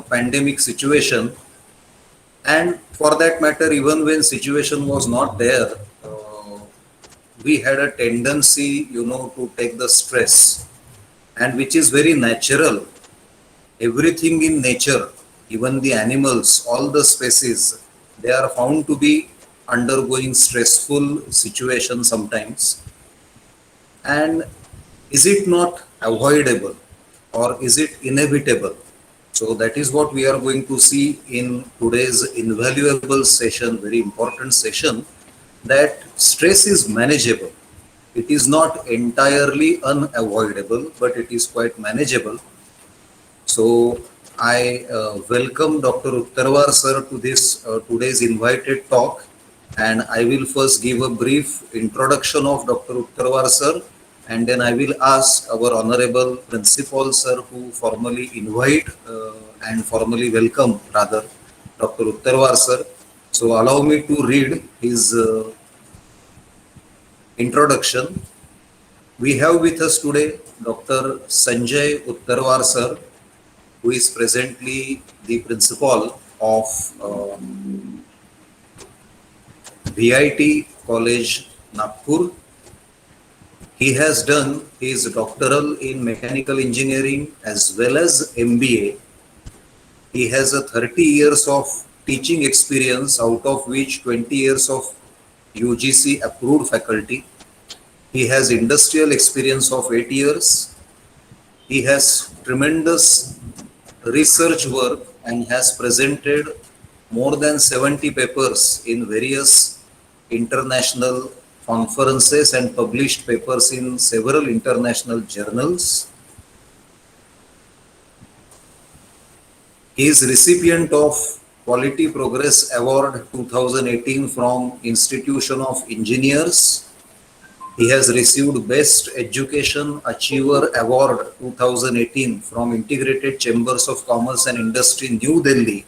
pandemic situation, and for that matter, even when situation was not there, we had a tendency, to take the stress, and which is very natural. Everything in nature, even the animals, all the species, they are found to be undergoing stressful situations sometimes. And is it not avoidable, or is it inevitable? So that is what we are going to see in today's invaluable session, very important session, that stress is manageable. It is not entirely unavoidable, but it is quite manageable. So I welcome Dr. Uttarwar sir to this today's invited talk, and I will first give a brief introduction of Dr. Uttarwar sir, and then I will ask our honorable principal sir who formally invite and formally welcome rather Dr. Uttarwar sir. So allow me to read his introduction. We have with us today Dr. Sanjay Uttarwar sir, who is presently the principal of VIT College, Nagpur. He has done his doctoral in mechanical engineering as well as MBA. He has a 30 years of teaching experience, out of which 20 years of UGC approved faculty. He has industrial experience of 8 years. He has tremendous research work and has presented more than 70 papers in various international conferences and published papers in several international journals. He is recipient of Quality Progress Award 2018 from Institution of Engineers. He has received Best Education Achiever Award 2018 from Integrated Chambers of Commerce and Industry, New Delhi,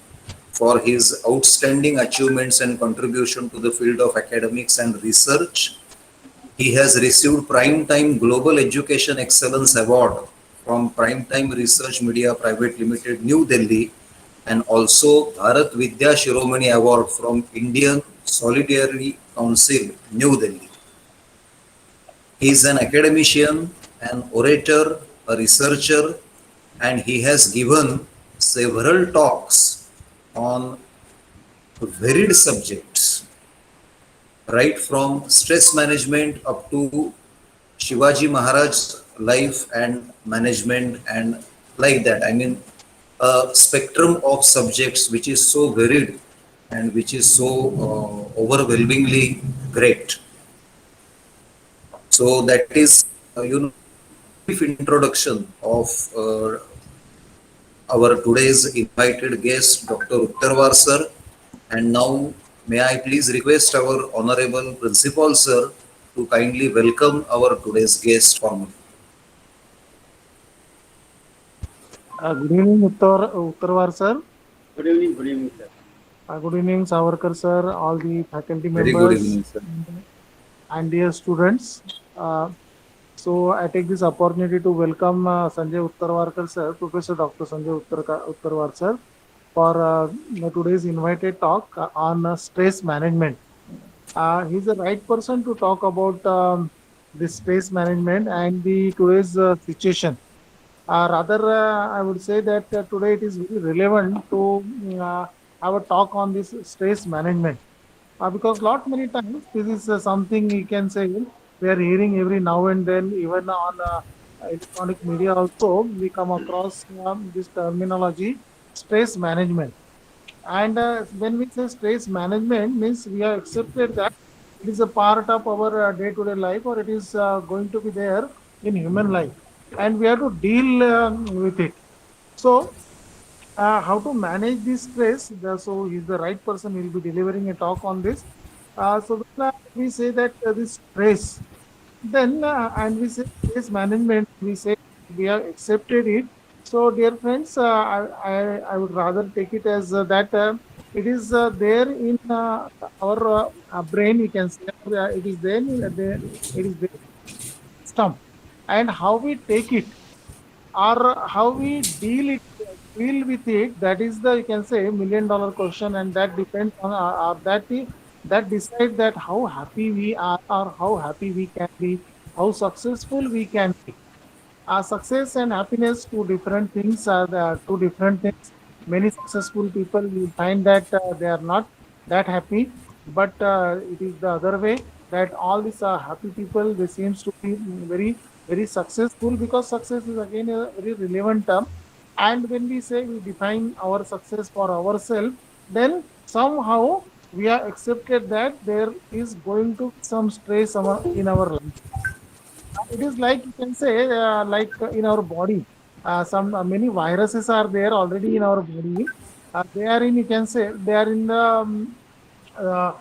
for his outstanding achievements and contribution to the field of academics and research. He has received Primetime Global Education Excellence Award from Primetime Research Media Private Limited, New Delhi, and also Bharat Vidya Shiromani Award from Indian Solidarity Council, New Delhi. He is an academician, an orator, a researcher, and he has given several talks on varied subjects, right from stress management up to Shivaji Maharaj's life and management, and like that. I mean, a spectrum of subjects which is so varied and which is so overwhelmingly great. So that is, brief introduction of our today's invited guest, Dr. Uttarwar sir. And now, may I please request our honorable principal sir to kindly welcome our today's guest formally. Good evening, Uttarwar sir. Good evening, sir. Good evening, Savarkar sir, all the faculty Very good members evening, sir. and dear students. So I take this opportunity to welcome Sanjay Uttarwarkar sir, Professor Dr. Sanjay Uttarwar sir, for today's invited talk on stress management. He's the right person to talk about this stress management and the today's situation. I would say that today it is very relevant to have a talk on this stress management because lot many times this is something you can say we are hearing every now and then, even on electronic media also we come across this terminology stress management. And when we say stress management means we have accepted that it is a part of our day-to-day life, or it is going to be there in human life, and we have to deal with it. So how to manage this stress? So he's the right person. He'll be delivering a talk on this. So when we say that this stress, then and we say stress management, we say we have accepted it. So dear friends, I would rather take it as that it is there in our brain. We can say it is there. It is there. System, and how we take it or how we deal it. deal with it, that is the, you can say, $1 million question, and that depends on that decide that how happy we are or how happy we can be, how successful we can be. Success and happiness, two different things, are the two different things. Many successful people will find that they are not that happy, but it is the other way, that all these happy people, they seems to be very successful, because success is again a very relevant term. And when we say we define our success for ourselves, then somehow we are accepted that there is going to be some stress in our life. It is like, you can say, like in our body, some many viruses are there already in our body. They are in, you can say, they are in the uh,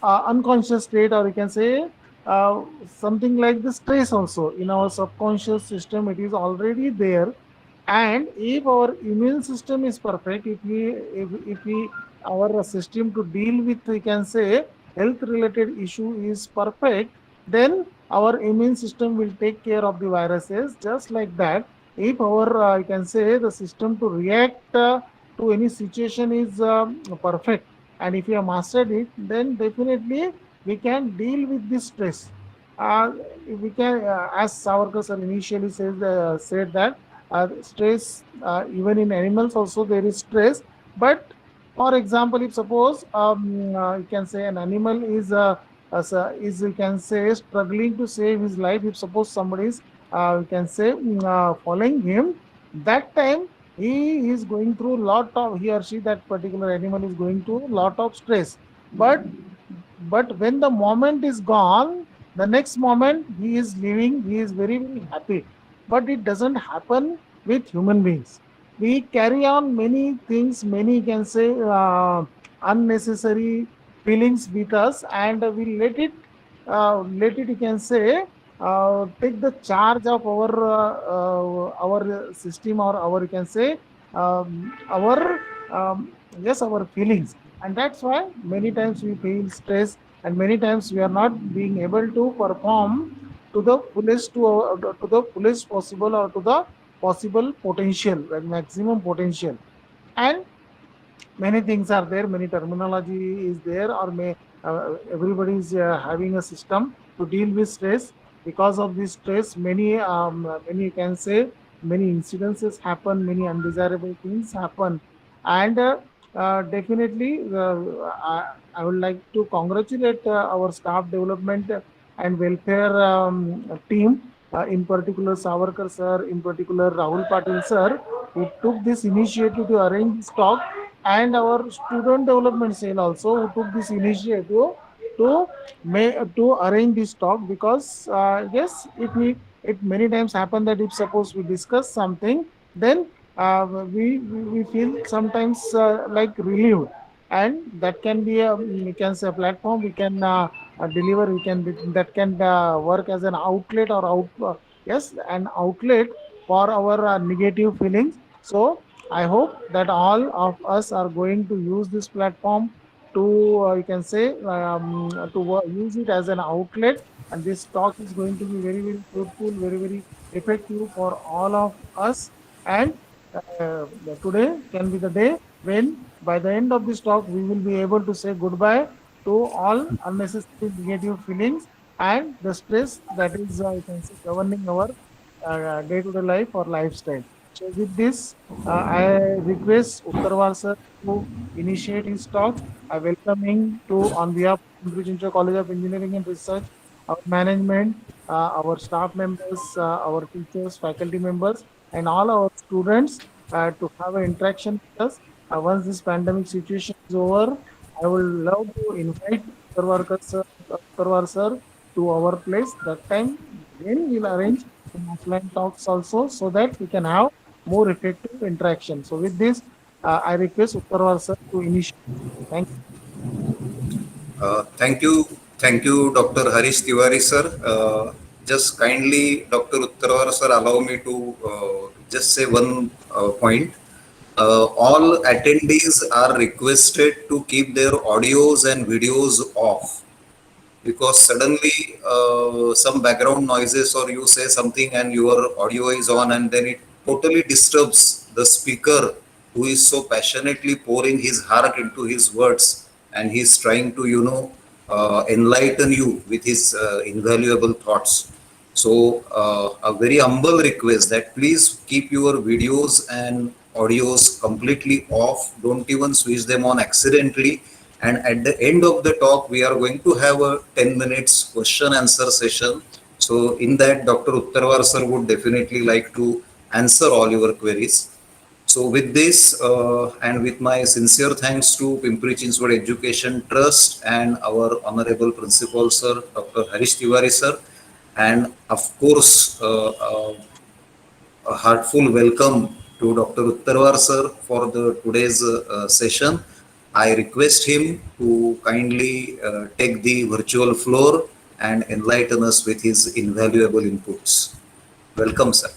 unconscious state, or you can say uh, something like the stress also in our subconscious system. It is already there, and if our immune system is perfect, if we our system to deal with, we can say, health related issue is perfect, then our immune system will take care of the viruses. Just like that, if our, you can say, the system to react to any situation is perfect, and if we have mastered it, then definitely we can deal with this stress. uh, we can, as Savarkar sir initially said that stress, even in animals also there is stress. But for example, if suppose, you can say, an animal is is, you can say, struggling to save his life, if suppose somebody is, you can say, following him, that time he is going through lot of, he or she, that particular animal is going through lot of stress. But when the moment is gone, the next moment he is living, he is very happy. But it doesn't happen with human beings. We carry on many things, many, can say, unnecessary feelings with us, and we let it, you can say, take the charge of our system, or our, you can say, our, yes, our feelings. And that's why many times we feel stress, and many times we are not being able to perform to the fullest, to the fullest possible, or to the possible potential, like maximum potential. And many things are there, many terminology is there, or everybody is having a system to deal with stress. Because of this stress, many, you can say, many incidences happen, many undesirable things happen. And definitely, I would like to congratulate our staff development and welfare team, in particular Savarkar sir, in particular Rahul Patil sir, who took this initiative to arrange this talk, and our student development cell also, who took this initiative to to arrange this talk. Because yes, it many times happen that if suppose we discuss something, then we feel sometimes like relieved, and that can be a, we can say, a platform we can deliver, we can, that can work as an outlet, or yes, an outlet for our negative feelings. So I hope that all of us are going to use this platform to, you can say, to use it as an outlet, and this talk is going to be very fruitful, very effective for all of us. And uh, today can be the day when, by the end of this talk, we will be able to say goodbye to all unnecessary negative feelings and the stress that is, you can say, governing our day-to-day life or lifestyle. So with this, I request Uttarwar sir to initiate his talk. I welcome him to, on behalf of Cambridge Inter College of Engineering and Research, our management, our staff members, our teachers, faculty members, and all our students, to have an interaction with us. Once this pandemic situation is over, I would love to invite Uttarwar sir to our place. That time, then we'll arrange some offline talks also, so that we can have more effective interaction. So with this, I request Uttarwar sir to initiate. Thank you. Thank you, Dr. Harish Tiwari, sir. Just kindly, Dr. Uttarwar, sir, allow me to just say one point. All attendees are requested to keep their audios and videos off, because suddenly some background noises, or you say something and your audio is on, and then it totally disturbs the speaker who is so passionately pouring his heart into his words, and he's trying to, enlighten you with his invaluable thoughts. So, a very humble request that please keep your videos and audios completely off. Don't even switch them on accidentally. And at the end of the talk, we are going to have a 10 minutes question answer session. So, in that, Dr. Uttarwar sir would definitely like to answer all your queries. So with this and with my sincere thanks to Pimpri Chinchwad Education Trust and our honorable principal sir, Dr. Harish Tiwari sir, and of course a heartful welcome to Dr. Uttarwar sir for the today's session. I request him to kindly take the virtual floor and enlighten us with his invaluable inputs. Welcome, sir.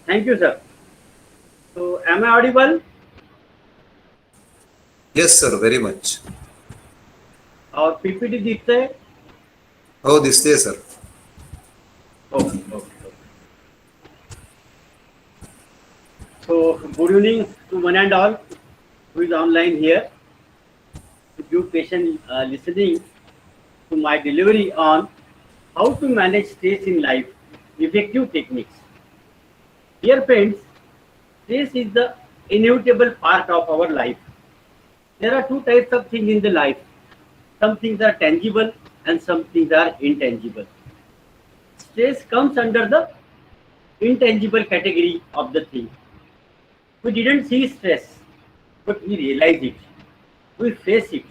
Thank you, sir. So, am I audible? Yes, sir, very much. और PPT दिखतंय? हो दिसते sir. Okay. So, good evening to one and all who is online here. If you patient listening to my delivery on how to manage stress in life, effective techniques. Dear friends, stress is the inevitable part of our life. There are two types of things in the life. Some things are tangible and some things are intangible. Stress comes under the intangible category of the thing. We didn't see stress, but we realize it. We face it.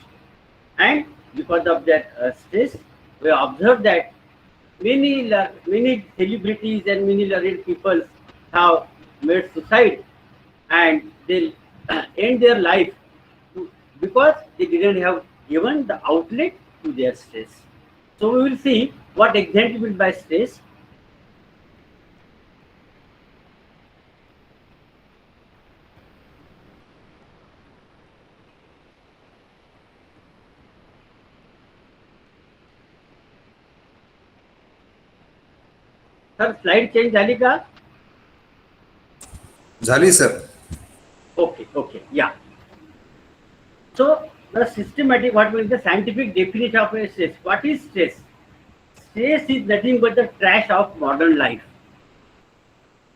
And because of that stress, we observe that many celebrities and many learned people have made suicide and they end their life because they didn't have given the outlet to their stress. So we will see what exactly meant by stress. Sir slide change झाली का? झाली sir. Okay, yeah. So the systematic, what means the scientific definition of a stress? What is stress? Stress is nothing but the trash of modern life.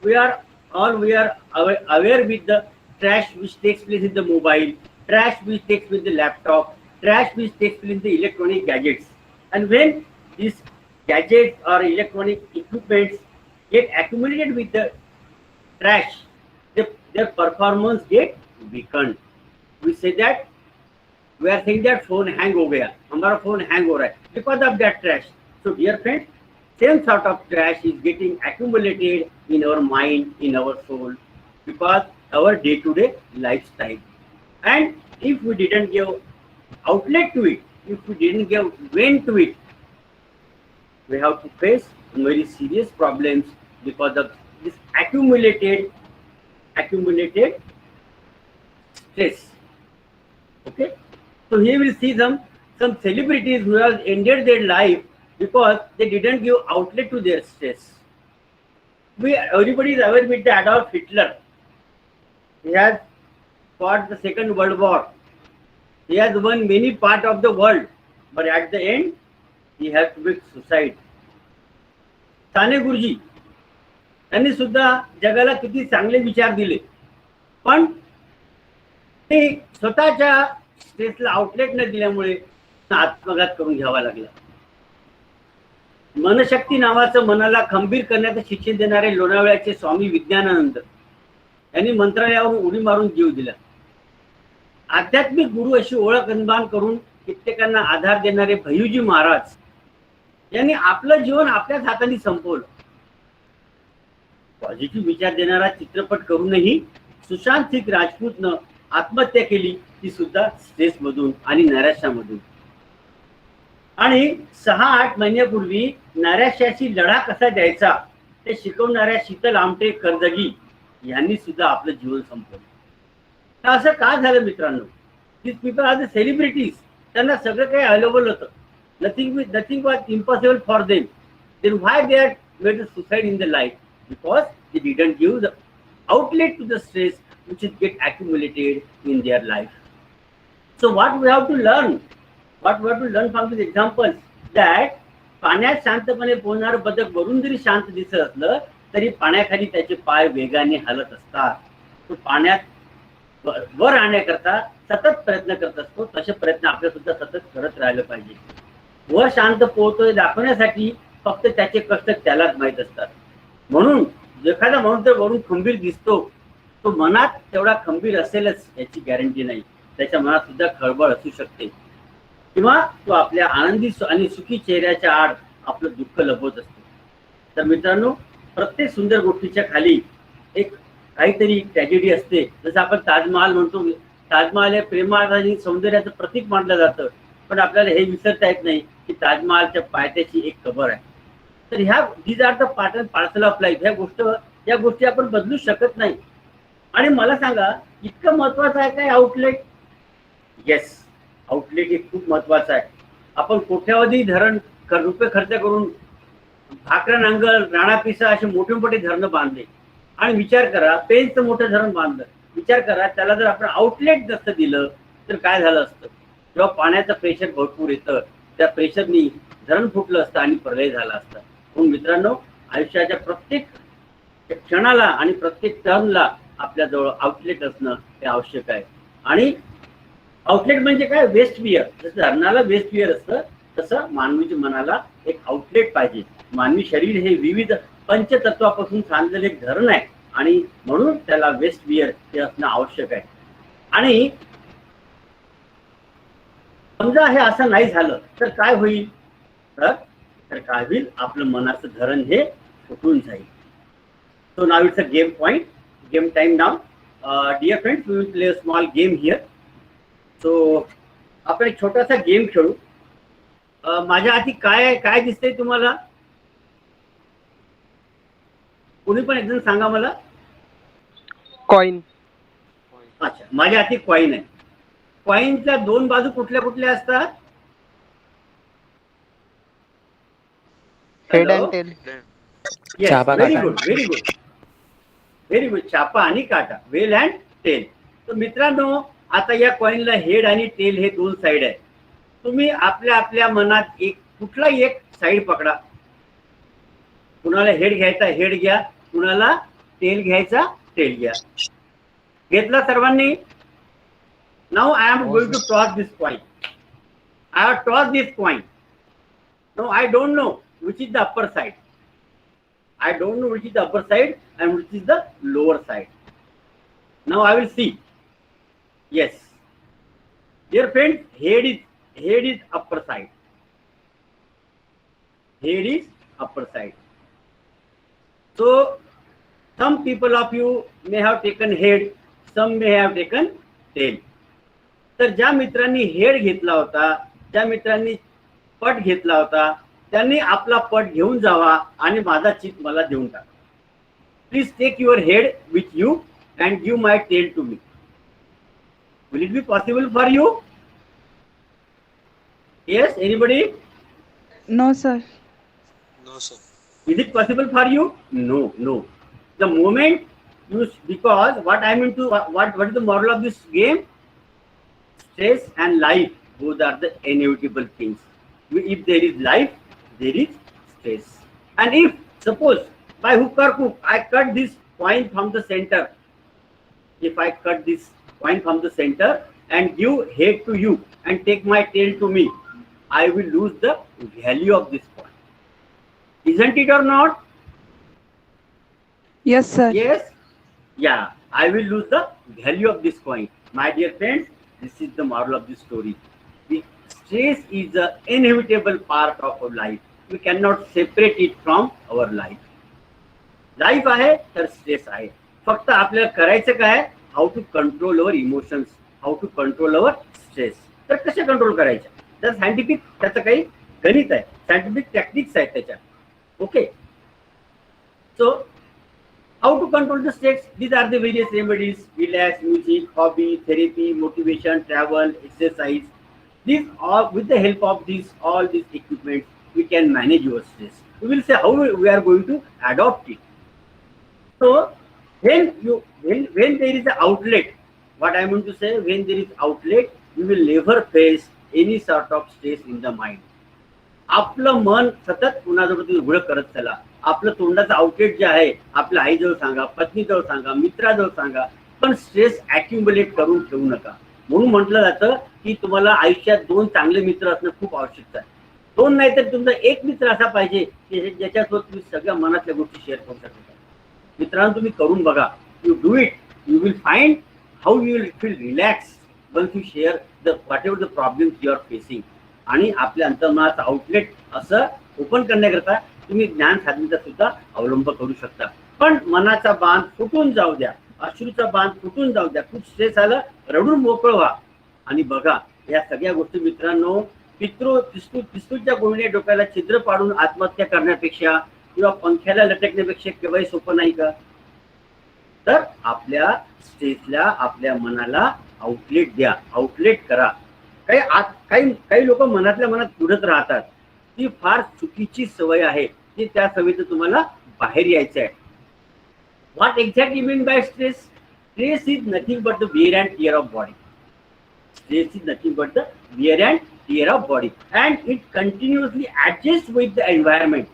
We are aware with the trash which takes place in the mobile, trash which takes place in the laptop, trash which takes place in the electronic gadgets. And when these gadgets or electronic equipments get accumulated with the trash, their performance get weakened. We say that we are saying that phone hang हो गया, हमारा phone hang हो रहा है because of that trash. So dear friends, same sort of trash is getting accumulated in our mind, in our soul, because our day-to-day lifestyle. And if we didn't give outlet to it, if we didn't give vent to it, we have to face very serious problems because of this accumulated stress. Okay, so here we'll see some celebrities who have ended their life because they didn't give outlet to their stress. Everybody is aware with the Adolf Hitler. He has fought the Second World War. He has won many parts of the world, but at the end, he has committed suicide. Sane Guruji त्यांनी सुद्धा जगाला किती चांगले विचार दिले, पण ते स्वतःच्या स्ट्रेसला आउटलेट न दिल्यामुळे आत्मघात करून घ्यावा लागला. मनशक्ती नावाचं मनाला खंबीर करण्याचं शिक्षण देणारे लोणावळ्याचे स्वामी विज्ञानानंद यांनी मंत्रालयावरून उडी मारून जीव दिला. आध्यात्मिक गुरु अशी ओळख निर्माण करून कित्येकांना आधार देणारे भैयूजी महाराज यांनी आपलं जीवन आपल्याच हाताने संपवलं. पॉझिटिव्ह विचार देणारा चित्रपट करूनही सुशांत सिंग राजपूतनं आत्महत्या केली, ती सुद्धा स्ट्रेस मधून आणि नैराश्यामधून. आणि 6-8 महिन्यापूर्वी नैराश्याशी लढा कसा द्यायचा ते शिकवणाऱ्या शीतल आमटे कर्जगी यांनी सुद्धा आपलं जीवन संपवलं. असं का झालं मित्रांनो? दिस पीपल आर द सेलिब्रिटीज. त्यांना सगळं काही अवेलेबल होतं. Nothing was impossible for them. Then why they are made the suicide in the life because they didn't give the outlet to the stress which is get accumulated in their life. So what we have to learn? What we have to learn from these examples that पाण्यात शांतपणे पोहणारं बदक वरून जरी शांत दिसत असलं तरी पाण्याखाली त्याचे पाय वेगाने हलत असतात. तो पाण्यात वर आणण्याकरता सतत प्रयत्न करत असतो. तसे प्रयत्न आपल्या सुद्धा सतत करत राहिलं पाहिजे. वर शांत पोहतोय दाखवण्यासाठी फक्त त्याचे कष्ट त्यालाच माहीत असतात. म्हणून एखादा माणूस जर वरून खंबीर दिसतो तो मनात तेवढा खंबीर असेलच याची गॅरंटी नाही. त्याच्या मनात सुद्धा खळबळ असू शकते किंवा तो आपल्या आनंदी आणि सुखी चेहऱ्याच्या आड आपलं दुःख लपवत असतो. तर मित्रांनो, प्रत्येक सुंदर गोष्टीच्या खाली एक काहीतरी ट्रॅजेडी असते. जसं आपण ताजमहाल म्हणतो, ताजमहाल हे प्रेमाळ आणि सौंदर्याचं प्रतीक मानलं जातं, पण आपल्याला हे विसरता येत नाही की ताजमहालच्या पायथ्याशी एक कबर आहे. तर ह्या these are the parcel of life. या गोष्टी आपण बदलू शकत नाही. आणि मला सांगा, इतकं महत्वाचं आहे काय आउटलेट? येस, आउटलेट हे खूप महत्वाचं आहे. आपण कोट्यावधी धरण रुपये खर्च करून भाकरा नांगल, राणापिसा असे मोठे मोठे धरणं बांधले आणि विचार करा, पेंचचं मोठं धरण बांधलं. विचार करा, त्याला जर आपण आउटलेट नसतं दिलं तर काय झालं असतं? जेव्हा पाण्याचं प्रेशर भरपूर येतं त्या प्रेशरनी धरण फुटलं असतं आणि प्रलय झाला असता. म्हणून मित्रांनो, आयुष्याच्या प्रत्येक क्षणाला आणि प्रत्येक टर्नला आपल्याजवळ आउटलेट असणं हे आवश्यक आहे. आणि आउटलेट म्हणजे काय? Waste weir. जसं धरणाला वेस्ट वियर असतं तसं मानवीच्या मनाला एक आउटलेट पाहिजे. मानवी शरीर हे विविध पंचतत्वापासून सांधलेलं एक धरण आहे आणि म्हणून त्याला वेस्ट वियर हे असणं आवश्यक आहे. आणि समजा हे असं नाही झालं तर काय होईल? तर काय होईल? आपलं मनाचं धरण हे फुटून जाईल. So now it's a game point, game time now. Dear friends, we will play a small game here. So आपण एक छोटासा गेम खेळू. माझ्या हाती काय दिसतंय तुम्हाला? कोणी पण एकदम सांगा मला. कॉइन. अच्छा, माझ्या हाती कॉइन आहे. कॉइनच्या दोन बाजू कुठल्या कुठल्या असतात? Head and tail. Very good, very good, very good. छापा आणि काटा, वेल अँड टेल. तर मित्रांनो, आता या कॉइनला हेड आणि टेल हे दोन साइड आहे. तुम्ही आपल्या आपल्या मनात एक कुठलाही एक साइड पकडा. कुणाला हेड घ्यायचा हेड घ्या, कुणाला टेल घ्यायचा टेल घ्या. घेतला सर्वांनी? Now I am going to toss this coin. I have toss this coin. No, I don't know which is the upper side. I don't know which is the upper side and which is the lower side. Now I will see. Yes, dear friend, head is upper side. Head is upper side. So some people of you may have taken head, some may have taken tail. तर ज्या मित्रांनी head घेतला होता, ज्या मित्रांनी पट घेतला होता, त्यांनी आपला पट घेऊन जावा आणि माझा चित मला देऊन टाका. Please take your head with you and give my tail to me. Will it be possible for you? Yes, anybody? No, sir. No, sir. Is it possible for you? No, no. The moment you, because what I mean to, what is the moral of this game? Stress and life, both are the inevitable things. If there is life, there is stress. And if suppose by hook or crook I cut this point from the center, if I cut this point from the center and give head to you and take my tail to me, I will lose the value of this point. Isn't it or not? Yes, sir. Yes. Yeah, I will lose the value of this coin. My dear friends, this is the moral of this story. The stress is the inevitable part of our life. We cannot separate it from our life. Life आहे तर stress आहे. फक्त आपल्याला करायचं काय? How to control our emotions, how to control our stress. तर कसे control करायचे? तर सायंटिफिक त्याचं काही गणित आहे, सायंटिफिक टेक्निक्स आहेत त्याच्यात. Okay, so how to control the stress? These are the various remedies: relax, music, hobby, therapy, motivation, travel, exercise. These all, with the help of all these equipment, we can manage your stress. We will say how we are going to adopt it. So when there is an outlet, what I am going to say, when there is outlet, you will never face any sort of stress in the mind. आपलं मन सतत कुणाजवळ उघड करत चला. आपलं तोंडाचं outlet जे आहे आपल्या आईजवळ सांगा, पत्नीजवळ सांगा, मित्राजवळ सांगा, पण स्ट्रेस अॅक्युम्युलेट करून ठेवू नका. म्हणून म्हटलं जातं की तुम्हाला आयुष्यात 2 चांगले मित्र असणं खूप आवश्यक आहे. 2 नाही तर तुमचा एक मित्र असा पाहिजे की ज्याच्यासोबत तुम्ही सगळ्या मनातल्या गोष्टी शेअर करू शकता. मित्रांनो तुम्ही करून बघा. You do it, you will find how you will feel relax once you share the whatever the problems you are facing. आणि आपल्या अंतर्मनाचं आउटलेट असं ओपन करण्याकरता तुम्ही ज्ञान साधनेचा सुद्धा अवलंब करू शकता. पण मनाचा बांध फुटून जाऊ द्या, अश्रूचा बांध फुटून जाऊ द्या. खूप स्ट्रेस आलं, रडून मोकळं व्हा आणि बघा या सगळ्या गोष्टी. मित्रांनो, पिस्तूलच्या गोळीने डोक्याला छिद्र पाडून आत्महत्या करण्यापेक्षा किंवा पंख्याला लटकण्यापेक्षा केव्हाही सोपं नाही का? तर आपल्या स्ट्रेसला, आपल्या मनाला आउटलेट द्या, आउटलेट करा. काही लोक मनातल्या मनात पुढत राहतात. ती फार चुकीची सवय आहे. ती त्या सवयीचं तुम्हाला बाहेर यायचं आहे. What exactly mean by stress? Stress is nothing but the where and tear of body. Stress is nothing but the wear and tear of body, and it continuously adjusts with the environment.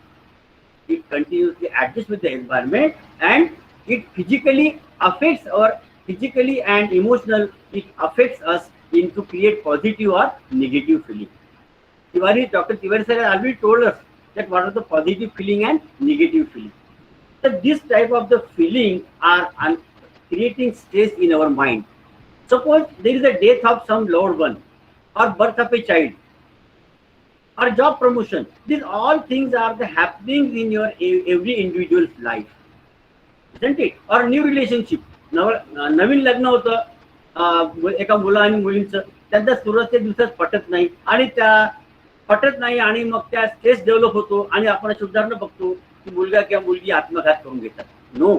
It continuously adjusts with the environment, and it physically affects our physically and emotional. It affects us into create positive or negative feeling. Dr. Tiwari sir has already told us that what are the positive feeling and negative feeling. So this type of the feeling are creating stress in our mind. Suppose there is a death of some loved one, or birth of a child, or job promotion. These all things are the happenings in your every individual's life, isn't it? Or new relationship. नवीन लग्न होतं एका मुला आणि मुलींचं, त्यांचा सुरुवातीच्या दिवसात पटत नाही आणि मग त्या स्ट्रेस डेव्हलप होतो आणि आपण अशी उदाहरणं बघतो की मुलगा किंवा मुलगी आत्मघात करून घेतात. नो,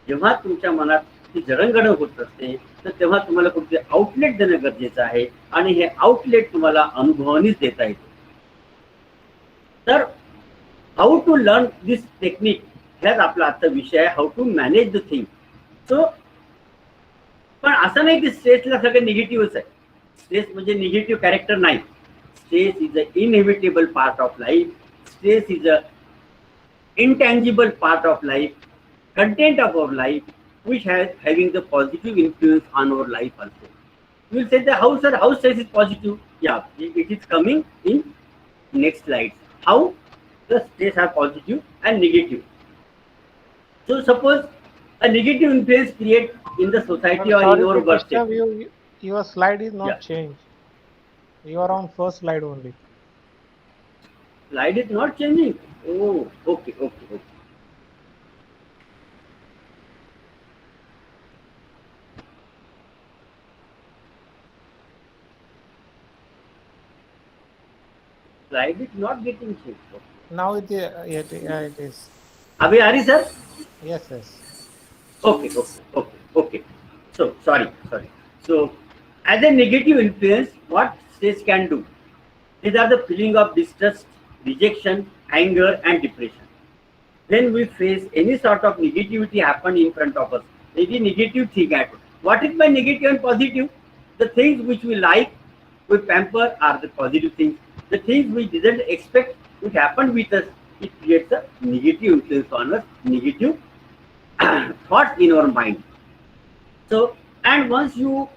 जेव्हा तुमच्या मनात ती जडणघडण होत असते तर तेव्हा तुम्हाला कुठे आउटलेट देणं गरजेचं आहे आणि हे आउटलेट तुम्हाला अनुभवानेच देता येते. तर how to learn this technique, ह्याच आपला आजचा विषय आहे, how to manage the thing. So पण असं नाही की स्ट्रेसला सगळं निगेटिव्हच आहे. स्ट्रेस म्हणजे निगेटिव्ह कॅरेक्टर नाही. Stress is a inevitable part of life. Stress is a intangible part of life, content of our life, which has having the positive influence on our life also. You will say that how, sir, how stress is positive? Yeah, it is coming in next slides. How the stress are positive and negative. So suppose a negative influence create in the society or in our workplace. Your slide is not Yeah. changed. You are on first slide only. Slide is not changing. Oh, okay. Slide is not getting changed. Now it is. Abhi Ari sir? Yes. Okay. So sorry. So as a negative influence, what stress can do? These are the feeling of distrust, rejection, anger, and depression. When we face any sort of negativity happen in front of us, any negative thing happen. What is my negative and positive? The things which we like, we pamper are the positive things. The things we didn't expect which happened with us, it creates a negative influence on us, negative thoughts in our mind. So, and once you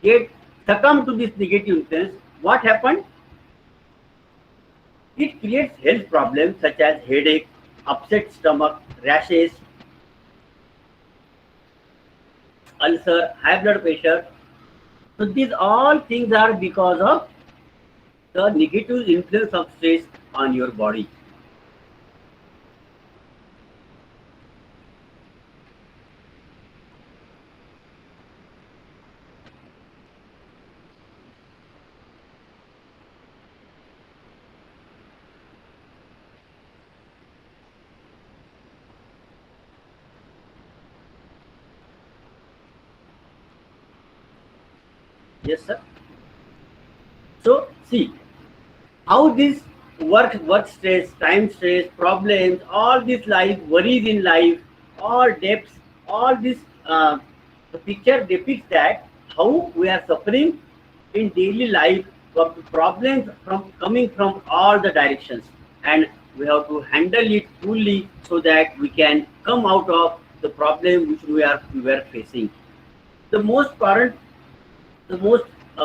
get succumb to this negative influence, what happened? It creates health problems such as headache, upset stomach, rashes, ulcer, high blood pressure. So these all things are because of the negative influence of stress on your body. Yes, sir. So see how this work stress, time stress, problems, all these life, worries in life, all debts, all this the picture depicts that how we are suffering in daily life, problems from coming from all the directions, and we have to handle it fully so that we can come out of the problem which we were facing. The most current, the most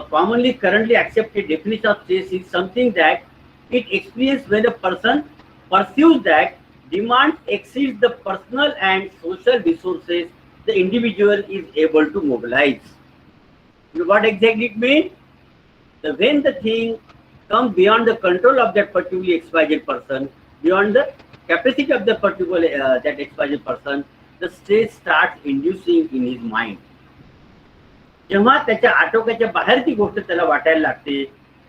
commonly currently accepted definition of stress is something that it experiences when a person pursues that demand exceeds the personal and social resources the individual is able to mobilize. What exactly it means? When the thing comes beyond the control of that particular XYZ person, beyond the capacity of the particular that XYZ person, the stress starts inducing in his mind. जेव्हा त्याच्या आटोक्याच्या बाहेर ती गोष्ट त्याला वाटायला लागते,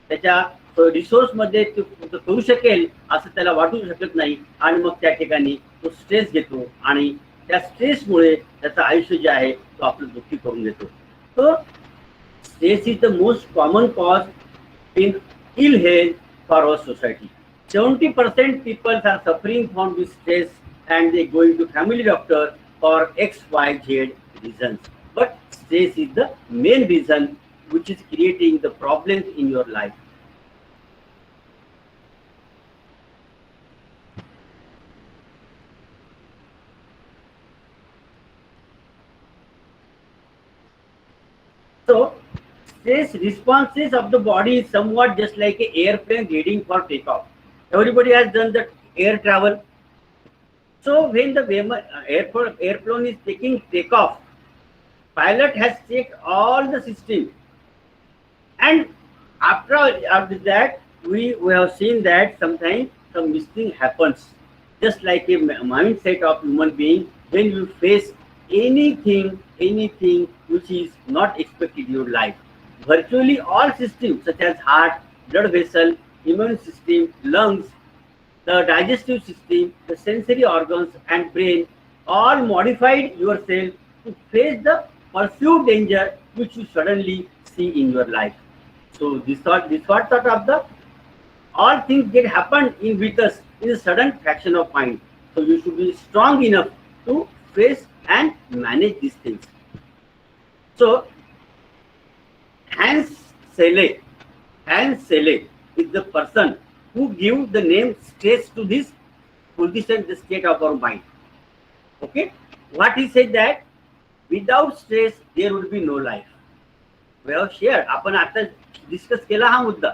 त्याच्या resource मध्ये तो करू शकेल असं त्याला वाटू शकत नाही, आणि मग त्या ठिकाणी तो स्ट्रेस घेतो, आणि त्या स्ट्रेसमुळे त्याचं आयुष्य जे आहे तो आपलं दुःखी करून देतो. तो stress is the most common cause in ill health for our society. 70% people are suffering from this stress and they going to family doctor for XYZ reasons. But stress is the main reason which is creating the problems in your life. So, stress responses of the body is somewhat just like an airplane heading for takeoff. Everybody has done that air travel. So when the airplane is taking takeoff, pilot has checked all the system, and after that we have seen that sometimes some mistake happens. Just like a mindset of human being, when you face anything which is not expected in your life, virtually all systems such as heart, blood vessel, immune system, lungs, the digestive system, the sensory organs and brain all modified yourself to face the perceived danger which you suddenly see in your life. So this sort of the all things get happened in with us in a sudden fraction of mind. So you should be strong enough to face and manage these things. So Hans Selye is the person who gives the name stress to this position, the state of our mind. Okay, what he said that without stress there will be no life. We have shared, आपण आता discuss केला हा मुद्दा.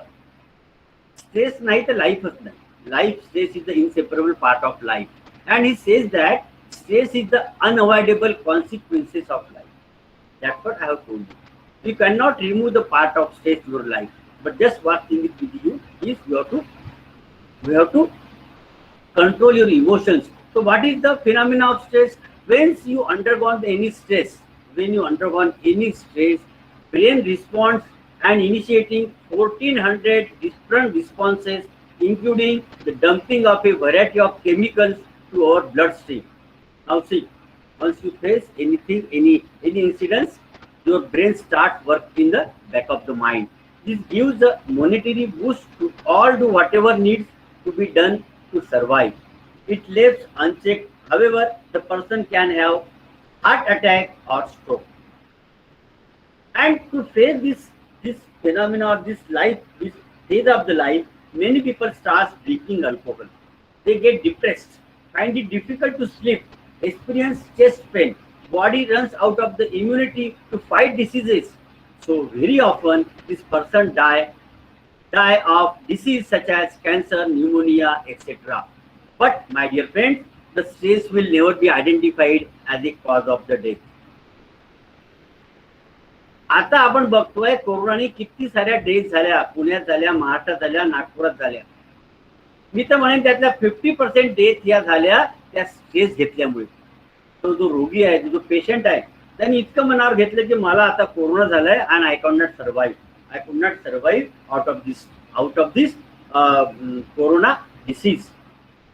Stress नाही तर लाईफच नाही. Life stress is the inseparable part of life, and he says that stress is the unavoidable consequences of life. That's what I have told you. You cannot remove the part of stress in your life, but just one thing is with you is you have to control your emotions. So what is the phenomena of stress? When you undergone any stress, brain responds and initiating 1400 different responses, including the dumping of a variety of chemicals to our bloodstream. Now see, once you face anything, any incidents, your brain starts working in the back of the mind. This gives a monetary boost to all do whatever needs to be done to survive. It leaves unchecked. However, the person can have heart attack or stroke. And to face this phenomenon, this phase of the life, many people start drinking alcohol. They get depressed, find it difficult to sleep, experience chest pain, body runs out of the immunity to fight diseases. So very often this person die of disease such as cancer, pneumonia, etc. But my dear friends, the stress will never be identified as a cause of the death. आता आपण बघतोय कोरोनाने किती साऱ्या death झाल्या, पुण्यात झाल्या, महाराष्ट्रात झाल्या, नागपुरात झाल्या. मी तर म्हणेन त्यातल्या 50% डेथ या झाल्या त्या स्ट्रेस घेतल्यामुळे. तो जो रोगी आहे, जो पेशंट आहे, त्यांनी इतकं मनावर घेतलं की मला आता कोरोना झालाय and I could not survive out of this corona disease,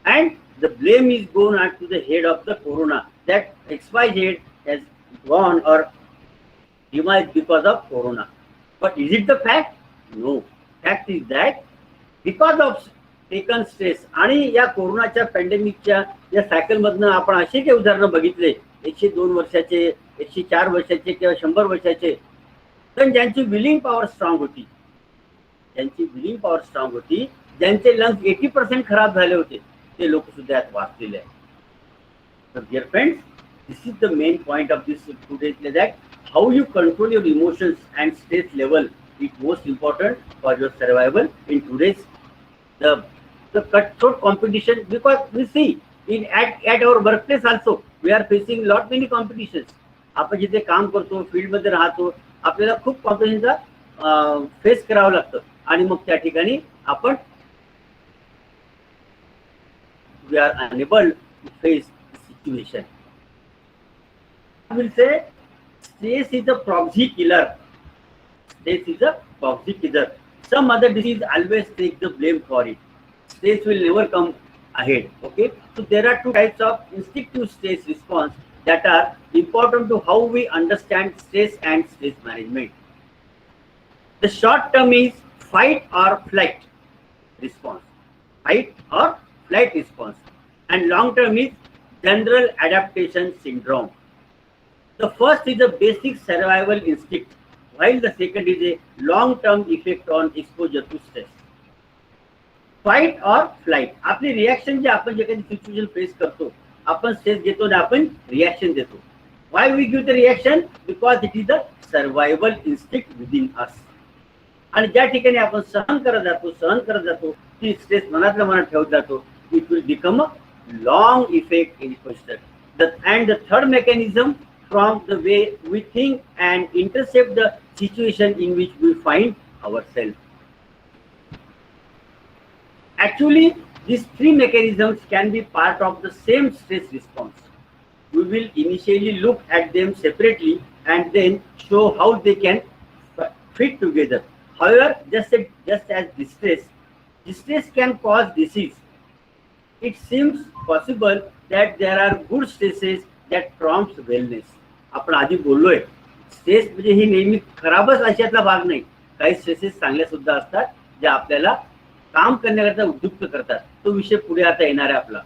and the blame is gone on to the head of the corona, that XYZ has gone or demise because of corona. But is it the fact? No. Fact is that because of taken stress. आणि या कोरोनाच्या पॅन्डेमिकच्या या cycle मधनं आपण असे काही उदाहरणं बघितले, 102 वर्षाचे, 104 वर्षाचे किंवा 100 वर्षाचे, पण ज्यांची विलिंग पॉवर स्ट्रॉंग होती, ज्यांचे लंग्स 80% खराब झाले होते, ते लोक सुद्धा यात वाचलेले आहेत. तर dear friends, this is the main point of this today's, that how you control your emotions and stress level is most important for your survival in today's the cutthroat competition, because we see at our workplace also we are facing lot many competitions. आपण जिथे काम करतो, field मध्ये राहतो, आपल्याला खूप कॉम्पिटिशनचा face करावं लागतं. आणि मग त्या ठिकाणी आपण we are unable to face the situation. I will say stress is a proxy killer. Some other disease always take the blame for it. Stress will never come ahead. Okay, so there are two types of instinctive stress response that are important to how we understand stress and stress management. The short term is fight or flight response, and long term is general adaptation syndrome. The first is a basic survival instinct, while the second is a long term effect on exposure to stress. Fight और flight, आपली reaction जे आपण जे काही situation face करतो, आपण stress घेतो आणि आपण रिएक्शन देतो. Why we give the reaction? Because it is the survival instinct within us. आणि ज्या ठिकाणी आपण सहन करत जातो, ती स्ट्रेस मनातल्या मनात ठेवत जातो, it will become a long effect in question. And the third mechanism, from the way we think and intercept the situation in which we find ourselves. Actually, these three mechanisms can be part of the same stress response. We will initially look at them separately and then show how they can fit together. However, just as distress can cause disease, it seems possible that there are good stresses that prompts wellness. आपण आधी बोललोय, stress म्हणजे ही नेहमी खराबच अशातला भाग नाही. काही स्ट्रेसेस चांगल्या सुद्धा असतात, जे आपल्याला काम करण्याकरता उद्युक्त करतात. तो विषय पुढे आता येणार आहे आपला.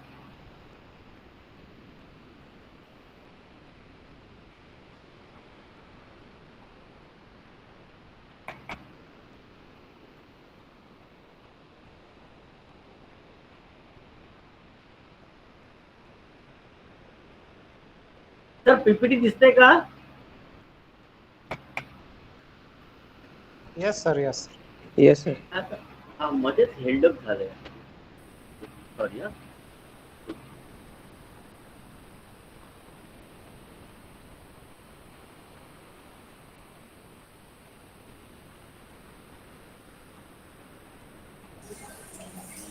सर पीपीटी दिसतंय का? Yes, sir. Yes. Yes, sir. हा मध्येच हेल्डअप झालंय, सॉरी.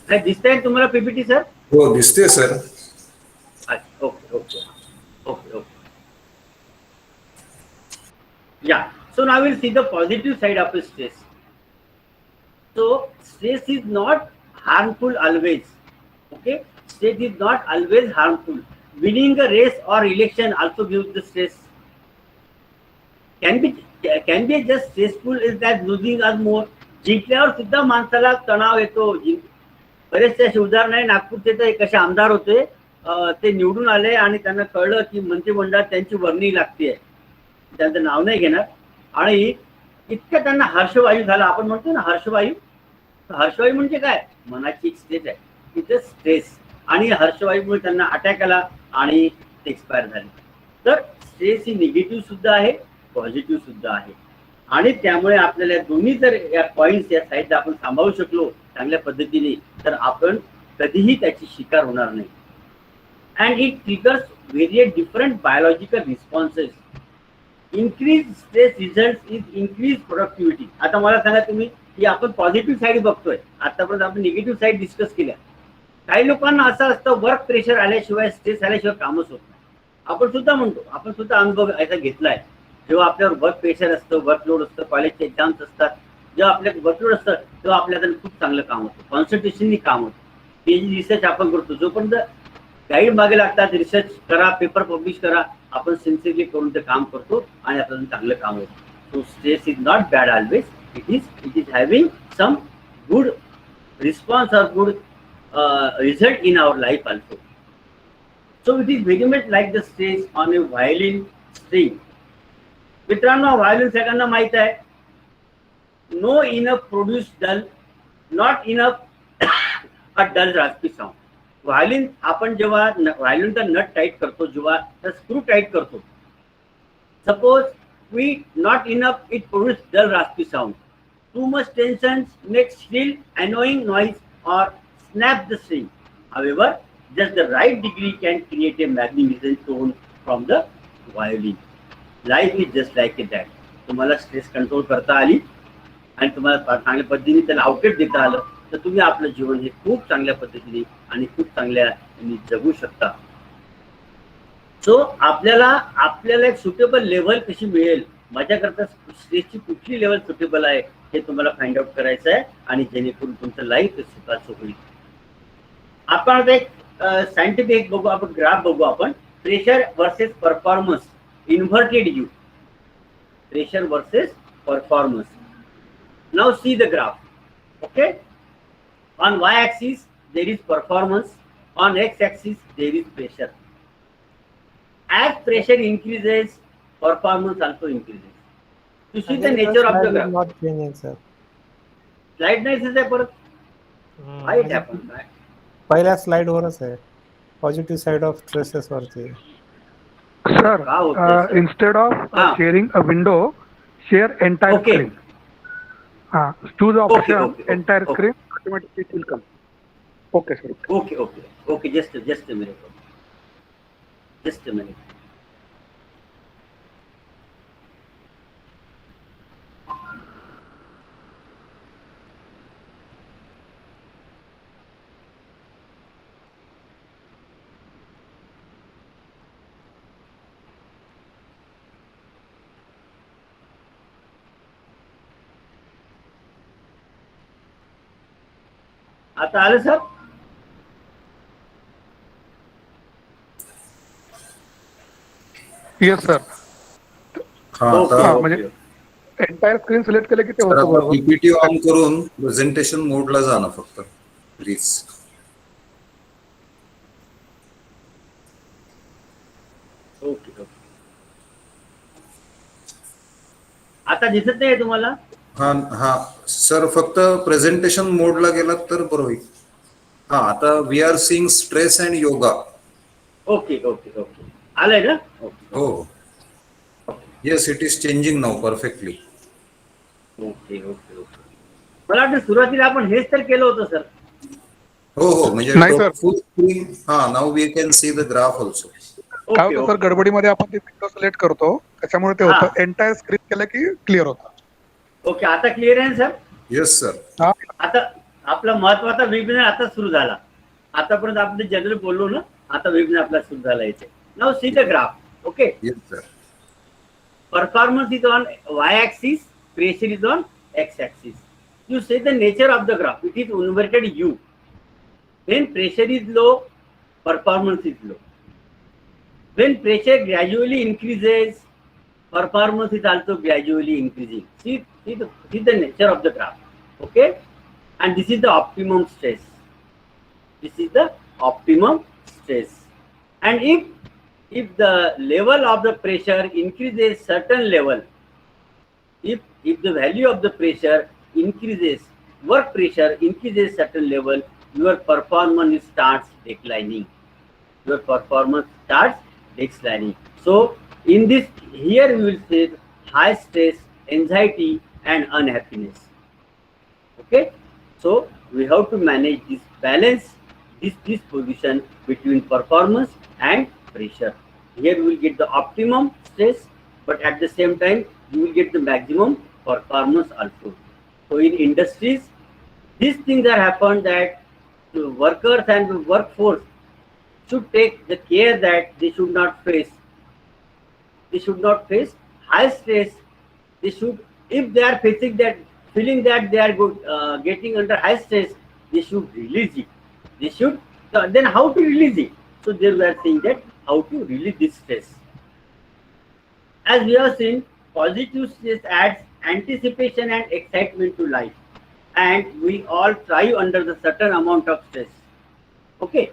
काय दिसतंय तुम्हाला पीपीटी सर? हो, दिसते सर. अच्छा, okay okay okay okay. Yeah, so now we'll see the positive side of stress. So stress is not harmful always. Okay, stress is not always harmful. Winning a race or election also gives the stress. Can be just stressful is that losing us more. जिंकल्यावर सुद्धा माणसाला तणाव येतो. बरेचसे असे उदाहरण आहे. नागपूरचे तर एक असे आमदार होते, ते निवडून आले आणि त्यांना कळलं की मंत्रिमंडळात त्यांची वर्णी लागते. त्यांचं नाव नाही घेणार. आणि इतकं त्यांना हर्षवायू झाला. आपण म्हणतो ना हर्षवायू. हर्षवायू म्हणजे काय? मनाची एक स्टेट आहे, तिथे स्ट्रेस. आणि हर्षवायूमुळे त्यांना अटॅक आला आणि ते एक्सपायर झाले. तर स्ट्रेस ही निगेटिव्ह सुद्धा आहे, पॉझिटिव्ह सुद्धा आहे. आणि त्यामुळे आपल्याला दोन्ही जर या पॉइंट्स या साईडला आपण सांभाळू शकलो चांगल्या पद्धतीने, तर आपण कधीही त्याची शिकार होणार नाही. And it triggers various different biological responses. Increase stress result is increase productivity. आता मला सांगा तुम्ही की आपण पॉझिटिव्ह साईड बघतोय, आतापर्यंत आपण निगेटिव्ह साईड डिस्कस केल्या. काही लोकांना असं असतं, वर्क प्रेशर आल्याशिवाय, स्ट्रेस आल्याशिवाय कामच होत नाही. आपण सुद्धा म्हणतो, आपण सुद्धा अनुभव असा घेतलाय. जेव्हा आपल्यावर वर्क प्रेशर असतं, वर्कलोड असतं, कॉलेजचे एक्झाम्स असतात, जेव्हा आपल्याला वर्कलोड असतं तेव्हा आपल्याला खूप चांगलं काम होतं, कॉन्सन्ट्रेशननी काम होतं. पीएचडी रिसर्च आपण करतो, जोपर्यंत गाईड मागे लागतात, रिसर्च करा, पेपर पब्लिश करा, आपण सिन्सिअरली करून ते काम करतो आणि आपल्याला चांगलं काम होतं. So stress is not bad always. It is having some good response or good result in our life also. So it is very much like the stress on a violin string. मित्रांनो violin सगळ्यांना माहित आहे. No enough produce dull, not enough a dull raspy sound. Violin आपण जेव्हा व्हायोलिनचा nut tight करतो, जेव्हा screw tight करतो, suppose we not enough it produce dull raspy sound. Too much tension makes shrill, annoying noise or snap the string. However, just the right degree can create a magnificent tone from the violin. Life is just like that. तुम्हाला stress control करता आली आणि तुम्हाला चांगल्या पद्धतीने त्याला outlet देता आलं, तर तुम्ही आपलं जीवन हे खूप चांगल्या पद्धतीने आणि खूप चांगल्या जगू शकता. सो आपल्याला एक सुटेबल लेवल कशी मिळेल, माझ्याकरता स्ट्रेसची कुठली लेवल सुटेबल आहे हे तुम्हाला फाइंड आउट करायचं आहे, आणि जेणेकरून तुमचं लाईफ सुखाचं होईल. आपण आता एक सायंटिफिक बघू, आपण ग्राफ बघू. आपण pressure versus performance, inverted you, pressure versus performance. Now see the graph. Okay, on y axis there is performance, on x axis there is pressure. As pressure increases, performance also increases. You see the nature of the graph. Not changing, sir. Slide नाही दिसत आहे परत. Why it happens? पहिल्या slide वरच आहे, positive side of stresses वरती. Sir, Wow, okay, sir. instead of Ah. sharing a window, share entire Okay. screen. Choose option okay, entire okay. screen. Automatically it will come. Okay, sir. Okay. Just a minute. Just a minute. आता आलं sir? Yes, sir. हा Okay, आता okay. म्हणजे entire screen select केलं की ते sir होतं आता बरोबर. पीपीटी ऑन करून प्रेझेंटेशन मोडला जा ना फक्त प्लीज. ओके. आता दिसत नाही तुम्हाला? हा सर, फक्त प्रेझेंटेशन मोडला गेलात तर बरं होईल. हा, आता we are seeing stress and yoga. Okay. आलंय ना? हो, yes, it is changing now perfectly. Okay. मला वाटतं सुरुवातीला आपण हेच तर केलं होतं सर. हो, म्हणजे नाही, sir. Full screen. हा, now we can see the graph also. काय होतं सर, गडबडीमध्ये आपण ते विंडो सिलेक्ट करतो, त्याच्यामुळे ते हा. होतं. एंटायर स्क्रीन केलं की क्लिअर होतं. ओके, आता क्लिअर आहे सर? Yes sir. हा, आता आपला महत्वाचा वेबिनार आता सुरू झाला. आतापर्यंत आपण जनरल बोललो ना, आता वेबिनार आपला सुरू झाला इथे. Now see the graph. Okay, yes sir. performance is on y-axis, pressure is on x-axis. You say the nature of the graph. It is inverted U. When pressure is low, performance is low. When pressure gradually increases, performance is also gradually increasing. See the nature of the graph. Okay, and this is the optimum stress. This is the optimum stress. And if the level of the pressure increases certain level, if the value of the pressure increases, work pressure increases certain level, your performance starts declining. So in this, here we will say high stress, anxiety and unhappiness. Okay, so we have to manage this balance, this position between performance and pressure. Here we will get the optimum stress, but at the same time you will get the maximum performance also. So in industries, these things are happened that the workers and the workforce should take the care that they should not face high stress. They should, if they are facing that, feeling that they are getting under high stress, they should release it. Then how to release it? So there we are saying that how to release this stress. As we have seen, positive stress adds anticipation and excitement to life, and we all thrive under the certain amount of stress. Okay,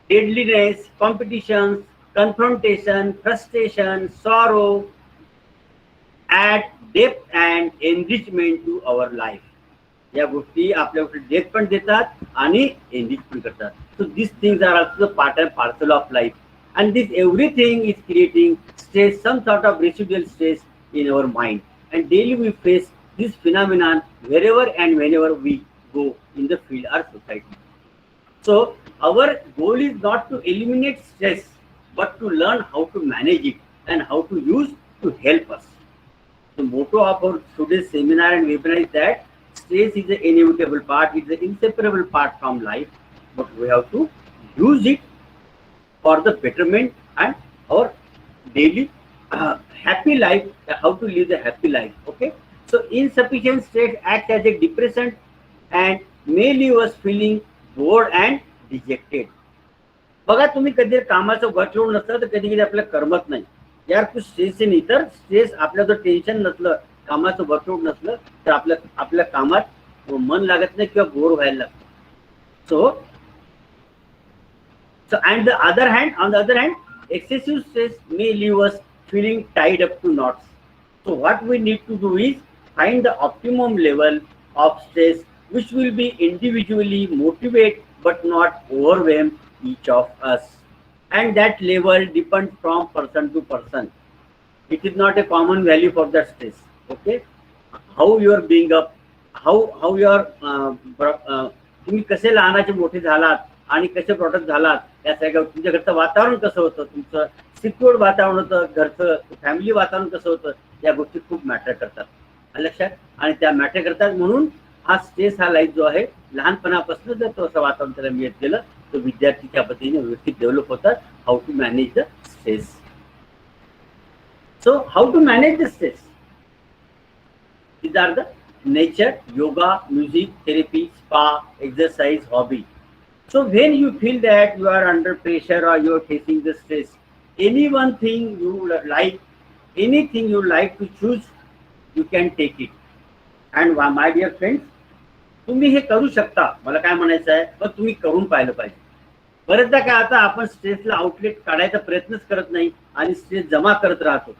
deadliness, competitions, confrontation, frustration, sorrow add depth and enrichment to our life. या गोष्टी आपल्याकडे death पण देतात आणि enrich पण करतात. So this things are also the part and parcel of life, and this everything is creating stress, some sort of residual stress in our mind, and daily we face this phenomenon wherever and whenever we go in the field or society. So our goal is not to eliminate stress but to learn how to manage it and how to use to help us. The motto of our today's seminar and webinar is that stress is an inevitable part, it's an inseparable part from life, but we have to use it for the betterment and our daily happy life, how to live the happy life. Okay, so insufficient stress acts as a depressant and may leave us feeling bored and dejected. बघा, तुम्ही कधी कामाचं workload नसलं तर कधी कधी आपल्याला करमत नाही यार, तू स्ट्रेस नाही. तर स्ट्रेस आपल्या जर टेन्शन नसलं, कामाचं वर्कलोड नसलं तर आपल्या कामात मन लागत नाही किंवा बोर व्हायला लागतं. So and on the other hand, excessive stress may leave us feeling tied up to knots. So what we need to do is find the optimum level of stress which will be individually motivate but not overwhelm each of us, and that level depends from person to person. It is not a common value for that stress. Okay, how you are being up, how you are तुम्ही कसे लहानाचे मोठे झालात आणि कसे product झालात या सगळ्या, तुमच्या घरचं वातावरण कसं होतं, तुमचं सिक्युअर वातावरण होतं, घरचं फॅमिली वातावरण कसं होतं, या गोष्टी खूप मॅटर करतात लक्षात, आणि त्या मॅटर करतात. म्हणून हा स्ट्रेस हा लाईफ जो आहे लहानपणापासून जर तसं वातावरण त्याला मिळत गेलं तर विद्यार्थी त्या पद्धतीने व्यवस्थित डेव्हलप होतात. How to manage the stress. So how to manage the stress, these are the nature, yoga, music, therapy, spa, exercise, hobby. So when you feel that you are under pressure or you are facing the stress, anything you like to choose, you can take it. And my dear friends, तुम्ही हे करू शकता. मला काय म्हणायचं आहे, पण तुम्ही करून पाहिलं पाहिजे. बरेचदा काय आता आपण स्ट्रेसला आउटलेट काढायचा प्रयत्नच करत नाही आणि स्ट्रेस जमा करत राहतो,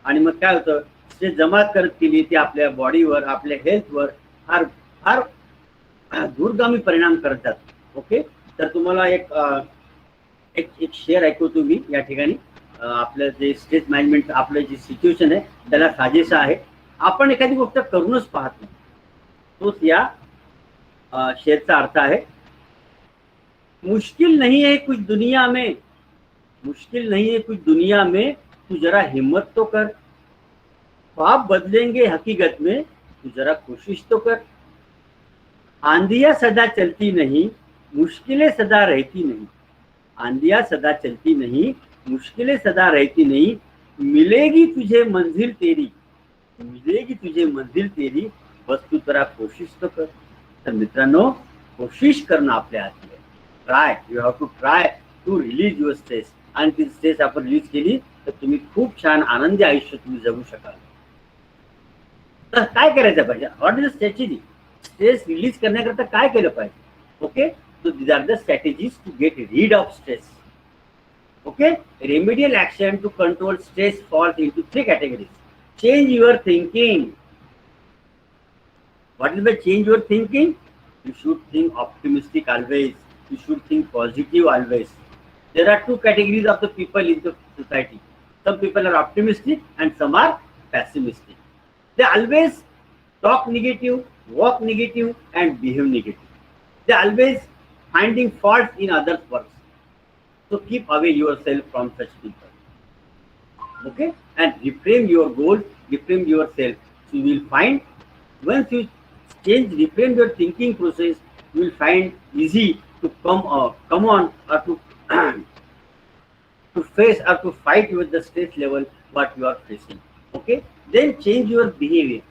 आणि मग काय होतं, स्ट्रेस जमा करत केली ती आपल्या बॉडीवर, आपल्या हेल्थवर फार फार दूरगामी परिणाम करतात. ओके, तर तुम्हाला एक शेअर ऐकवतो मी या ठिकाणी. आपलं जे स्ट्रेस मॅनेजमेंट, आपलं जे सिच्युएशन आहे त्याला साजेसं आहे. आपण एखादी गोष्ट करूनच पाहत नाही, तोच या शेअरचा अर्थ आहे. मुश्किल नहीं है कुछ दुनिया में, मुश्किल नहीं है कुछ दुनिया में, तू जरा हिम्मत तो कर. ख्वाब बदलेंगे हकीकत में, तू जरा कोशिश तो कर. आंधियां सदा चलती नहीं, मुश्किलें सदा रहती नहीं. आंधियां सदा चलती नहीं, मुश्किलें सदा रहती नहीं. मिलेगी तुझे मंजिल तेरी, मिलेगी तुझे मंजिल तेरी, बस तू जरा कोशिश तो कर. तर मित्रांनो, कोशिश करणं आपल्या हाती आहे. Try, you have to try to release your stress. आणि ती स्ट्रेस आपण रिलीज केली तर तुम्ही खूप छान आनंदी आयुष्य तुम्ही जगू शकाल. तर काय करायचं पाहिजे, what is the strategy, stress release करण्याकरता काय केलं पाहिजे. Okay, so these are the strategies to get rid of stress. Okay, remedial action to control stress falls into 3 categories. Change your thinking. What is the change your thinking? You should think optimistic always. You should think positive always. There are 2 categories of the people in the society. Some people are optimistic and some are pessimistic. They always talk negative, walk negative, and behave negative. They always finding faults in others' works. So keep away yourself from such people. Okay, and reframe your goals, reframe yourself. So you will find, once you reframe your thinking process, you will find easy to come on or to to face or to fight with the stress level what you are facing. Okay, then change your behavior.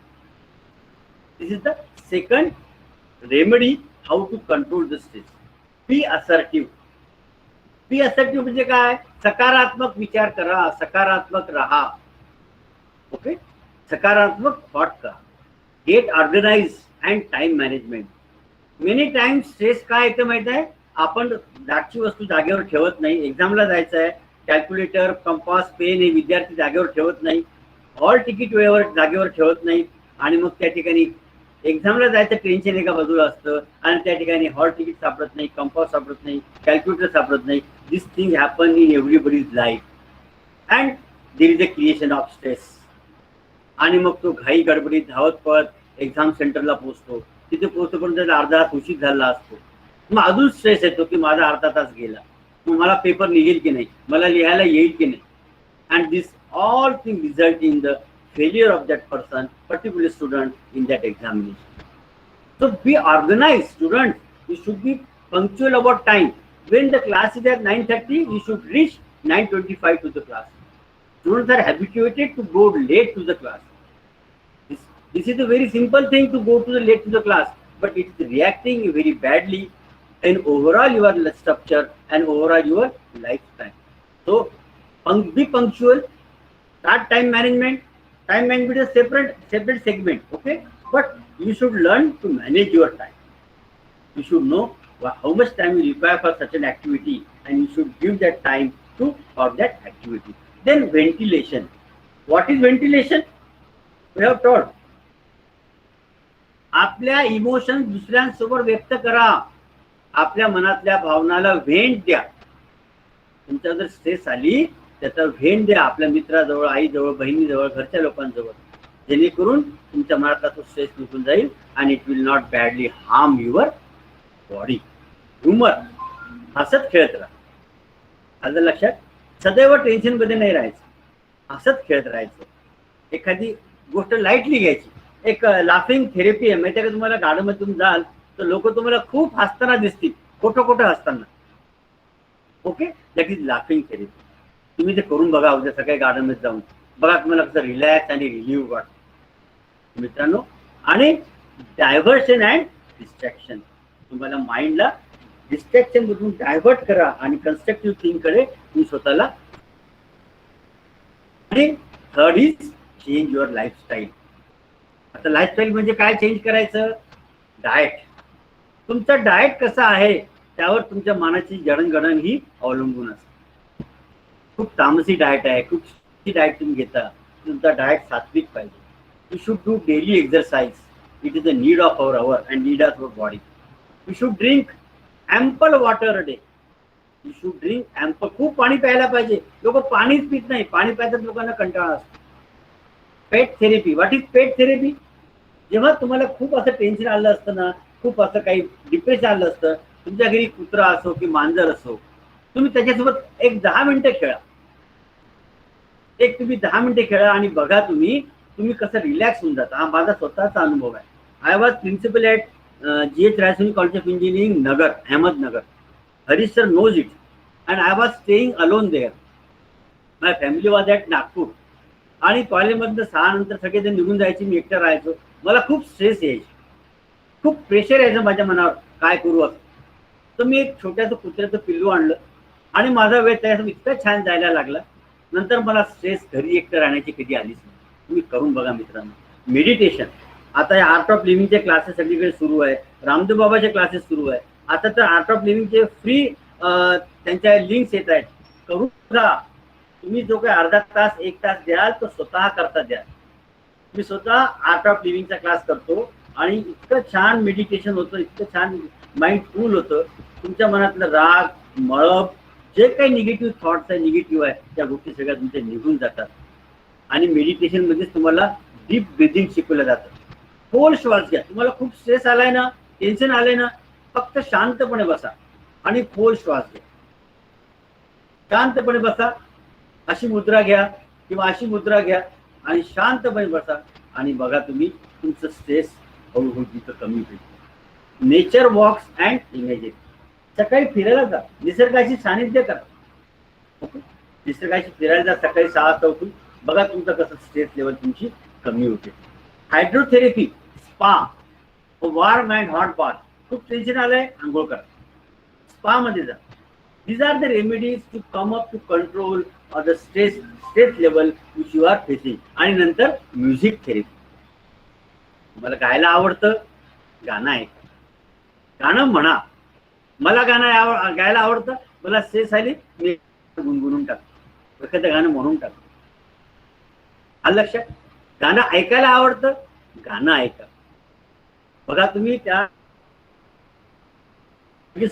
This is the second remedy how to control the stress. Be assertive. Be assertive म्हणजे काय, सकारात्मक विचार करा, सकारात्मक राहा. Okay, सकारात्मक thought करा. Get organise and time management. Many times stress काय येतं माहित आहे, आपण जागची वस्तू जागेवर ठेवत नाही. एक्झामला जायचं आहे, कॅल्क्युलेटर, कंपास, पेन हे विद्यार्थी जागेवर ठेवत नाही. हॉल तिकीट वेळेवर जागेवर ठेवत नाही. आणि मग त्या ठिकाणी एक्झामला जायचं टेन्शन एका बाजूला असतं आणि त्या ठिकाणी हॉल तिकीट सापडत नाही, कंपास सापडत नाही, कॅल्क्युलेटर सापडत नाही. This thing happen in everybody's life and there is a creation of stress. आणि मग तो घाई गडबडीत धावत पळत एक्झाम सेंटरला पोहोचतो. तिथे पोहोचतोपर्यंत त्याचा अर्धा तास उशीर झाला असतो. मग अजून स्ट्रेस येतो की माझा अर्धा तास गेला, मग मला पेपर निघेल की नाही, मला लिहायला येईल की नाही. And this all thing result in the failure of that person, particular student in that examination. So be organized, students. You should be punctual about time. When the class is at 9:30, you should reach 9:25 to the class. Students are habituated to go late to the class. This is a very simple thing to go to the late to the class, but it is reacting very badly in overall your structure and overall your lifetime. So be punctual. Start time management. Time management is separate segment, okay? But you should learn to manage your time. You should know how much time you require for such an activity, and you should give that time for that activity. Then ventilation. What is ventilation? We have taught. आपल्या emotion दुसऱ्यांसोबत व्यक्त करा. आपल्या मनातल्या भावनाला vent द्या. तुमच्या जर stress आली त्याचा व्हेंट द्या आपल्या मित्राजवळ, आईजवळ, बहिणीजवळ, घरच्या लोकांजवळ, जेणेकरून तुमच्या मनातला तो स्ट्रेस निघून जाईल आणि it will not badly harm your body. Humour, हसत खेळत राहा. आलं लक्षात? सदैव टेन्शन मध्ये नाही राहायचं, हसत खेळत राहायचं. एखादी गोष्ट लाईटली घ्यायची. एक लाफिंग थेरपी आहे माहिती आहे का तुम्हाला? गार्डनमध्ये तुम्ही जाल तर लोक तुम्हाला खूप हसताना दिसतील, खोटं हसताना. Okay, that is laughing therapy. तुम्ही ते करून बघा उद्या सकाळी गार्डनमध्ये जाऊन बघा, तुम्हाला कसं रिलॅक्स आणि रिलीव्ह वाटतं मित्रांनो. आणि डायव्हर्शन अँड डिस्ट्रॅक्शन, तुम्हाला माइंडला डिस्ट्रॅक्शन मधून डायव्हर्ट करा आणि कन्स्ट्रक्टिव्ह थिंग कडे तुम्ही स्वतःला. आणि third is change your lifestyle. आता लाईफस्टाईल म्हणजे काय चेंज करायचं? डाएट. तुमचा डाएट कसा आहे त्यावर तुमच्या मनाची जडणघडण ही अवलंबून असते. खूप तामसी डाएट आहे, खूप डाएट तुम्ही घेता, तुमचा डाएट सात्विक पाहिजे. You should do daily exercise. It is a need of our and need of our body. You should drink ample water a day. You should drink ample. खूप पाणी प्यायला पाहिजे. लोक पाणीच पित नाही. पाणी प्यायचा लोकांना कंटाळा असतो. Pet therapy. What is pet therapy? जेव्हा तुम्हाला खूप असं टेन्शन आलं असतं ना, खूप असं काही डिप्रेशन आलं असतं, तुमच्या घरी कुत्रा असो की मांजर असो, तुम्ही त्याच्यासोबत एक 10 मिनिटं खेळा. तुम्ही 10 मिनिटे खेळा आणि बघा तुम्ही कसं रिलॅक्स होऊन जाता. हा माझा स्वतःचा अनुभव आहे. I was principal at GH Raisoni college of engineering, Nagar, Ahmednagar. Harish sir knows it, and I was staying alone there. My family was at Nagpur. आणि कॉलेजमधनं 6 नंतर सगळेजण निघून जायचे, मी एकटा राहायचो. मला खूप स्ट्रेस यायची, खूप प्रेशर यायचं माझ्या मनावर, काय करू असं. तर मी एक छोट्याचं कुत्र्याचं पिल्लू आणलं आणि माझा वेळ त्याच्यात इतका छान जायला लागला. नंतर मला स्ट्रेस घरी एकटं राहण्याची कधी आलीच नाही. तुम्ही करून बघा मित्रांनो. मेडिटेशन. आता या आर्ट ऑफ लिव्हिंगचे क्लासेस सगळीकडे सुरू आहे. रामदेव बाबाचे क्लासेस सुरू आहे. आता तर आर्ट ऑफ लिव्हिंगचे फ्री त्यांच्या लिंक्स येत आहेत. करून बघा. तुम्ही जो काही अर्धा तास 1 तास द्याल तो स्वतः करता द्याल. मी स्वतः आर्ट ऑफ लिव्हिंगचा क्लास करतो आणि इतकं छान मेडिटेशन होतं, इतकं छान माइंड कूल होतं. तुमच्या मनातलं राग, मळब, जे काही निगेटिव्ह थॉट्स आहे, निगेटिव्ह आहे, त्या गोष्टी सगळ्या तुमच्या निघून जातात. आणि मेडिटेशन मध्येच तुम्हाला डीप ब्रिदिंग शिकवलं जातं. खोल श्वास घ्या. तुम्हाला खूप स्ट्रेस आलाय ना, टेन्शन आलंय ना, फक्त शांतपणे बसा आणि खोल श्वास घ्या. शांतपणे बसा. अशी मुद्रा घ्या किंवा अशी मुद्रा घ्या आणि शांतपणे बसा आणि बघा तुम्ही तुमचं स्ट्रेस हळूहळू तिथं कमी होईल. Nature walks and imagine. सकाळी फिरायला जा, निसर्गाची सानिध्य करा. ओके, निसर्गाची फिरायला जा सकाळी 6 वाजता उठून. बघा तुमचं कसं स्ट्रेस लेवल तुमची कमी होते. Hydrotherapy, spa, warm and hot bath. खूप टेन्शन आलंय, आंघोळ करा, स्पा मध्ये जा. These are the remedies to come up to control or the stress level which you are facing. आणि नंतर म्युझिक थेरपी. तुम्हाला गायला आवडतं, गाणं ऐका, गाणं म्हणा. मला गाणं गायला आवडतं, मला स्ट्रेस आली मी गुणगुणून टाकतो, एखादं गाणं म्हणून टाकतो. आलं लक्षात? गाणं ऐकायला आवडतं, गाणं ऐका. बघा तुम्ही त्या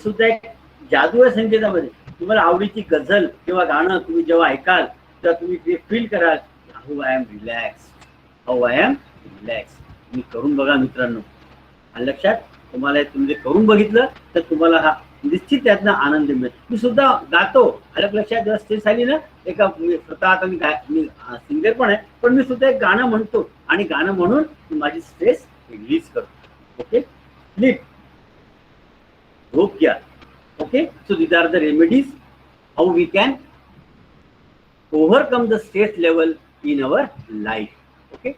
सुद्धा एक जादू आहे संगीतामध्ये. तुम्हाला आवडीची गझल किंवा गाणं तुम्ही जेव्हा ऐकाल तेव्हा तुम्ही फील कराल, how I am relax, how I am relax. तुम्ही करून बघा मित्रांनो. आणि लक्षात, तुम्हाला तुम्ही करून बघितलं तर तुम्हाला हा निश्चित त्यातनं आनंद मिळेल. मी सुद्धा गातो. अलग लक्षात, जेव्हा स्टेज आली ना, एका स्वतः आता मी सिंगर पण आहे, पण मी सुद्धा एक गाणं म्हणतो आणि गाणं म्हणून मी माझी स्ट्रेस रिलीज करतो. ओके, स्लीप, झोप घ्या. Okay, so these are the remedies how we can overcome the stress level in our life. Okay,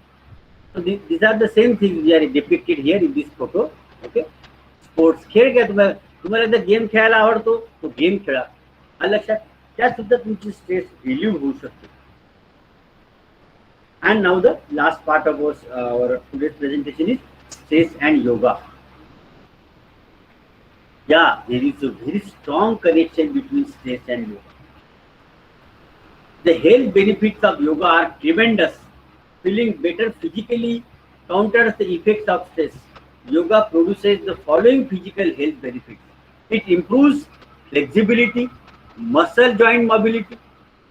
so these are the same things we are depicted here in this photo. Okay, sports खेळ घ्या. तुम्हाला जर game खेळायला आवडतो तो game खेळा. आलं लक्षात? त्यात सुद्धा तुमची स्ट्रेस रिलीव्ह होऊ शकते. And now the last part of our today's presentation is stress and yoga. Yeah, there is a very strong connection between stress and yoga. The health benefits of yoga are tremendous. Feeling better physically counters the effects of stress. Yoga produces the following physical health benefits. It improves flexibility, muscle joint mobility.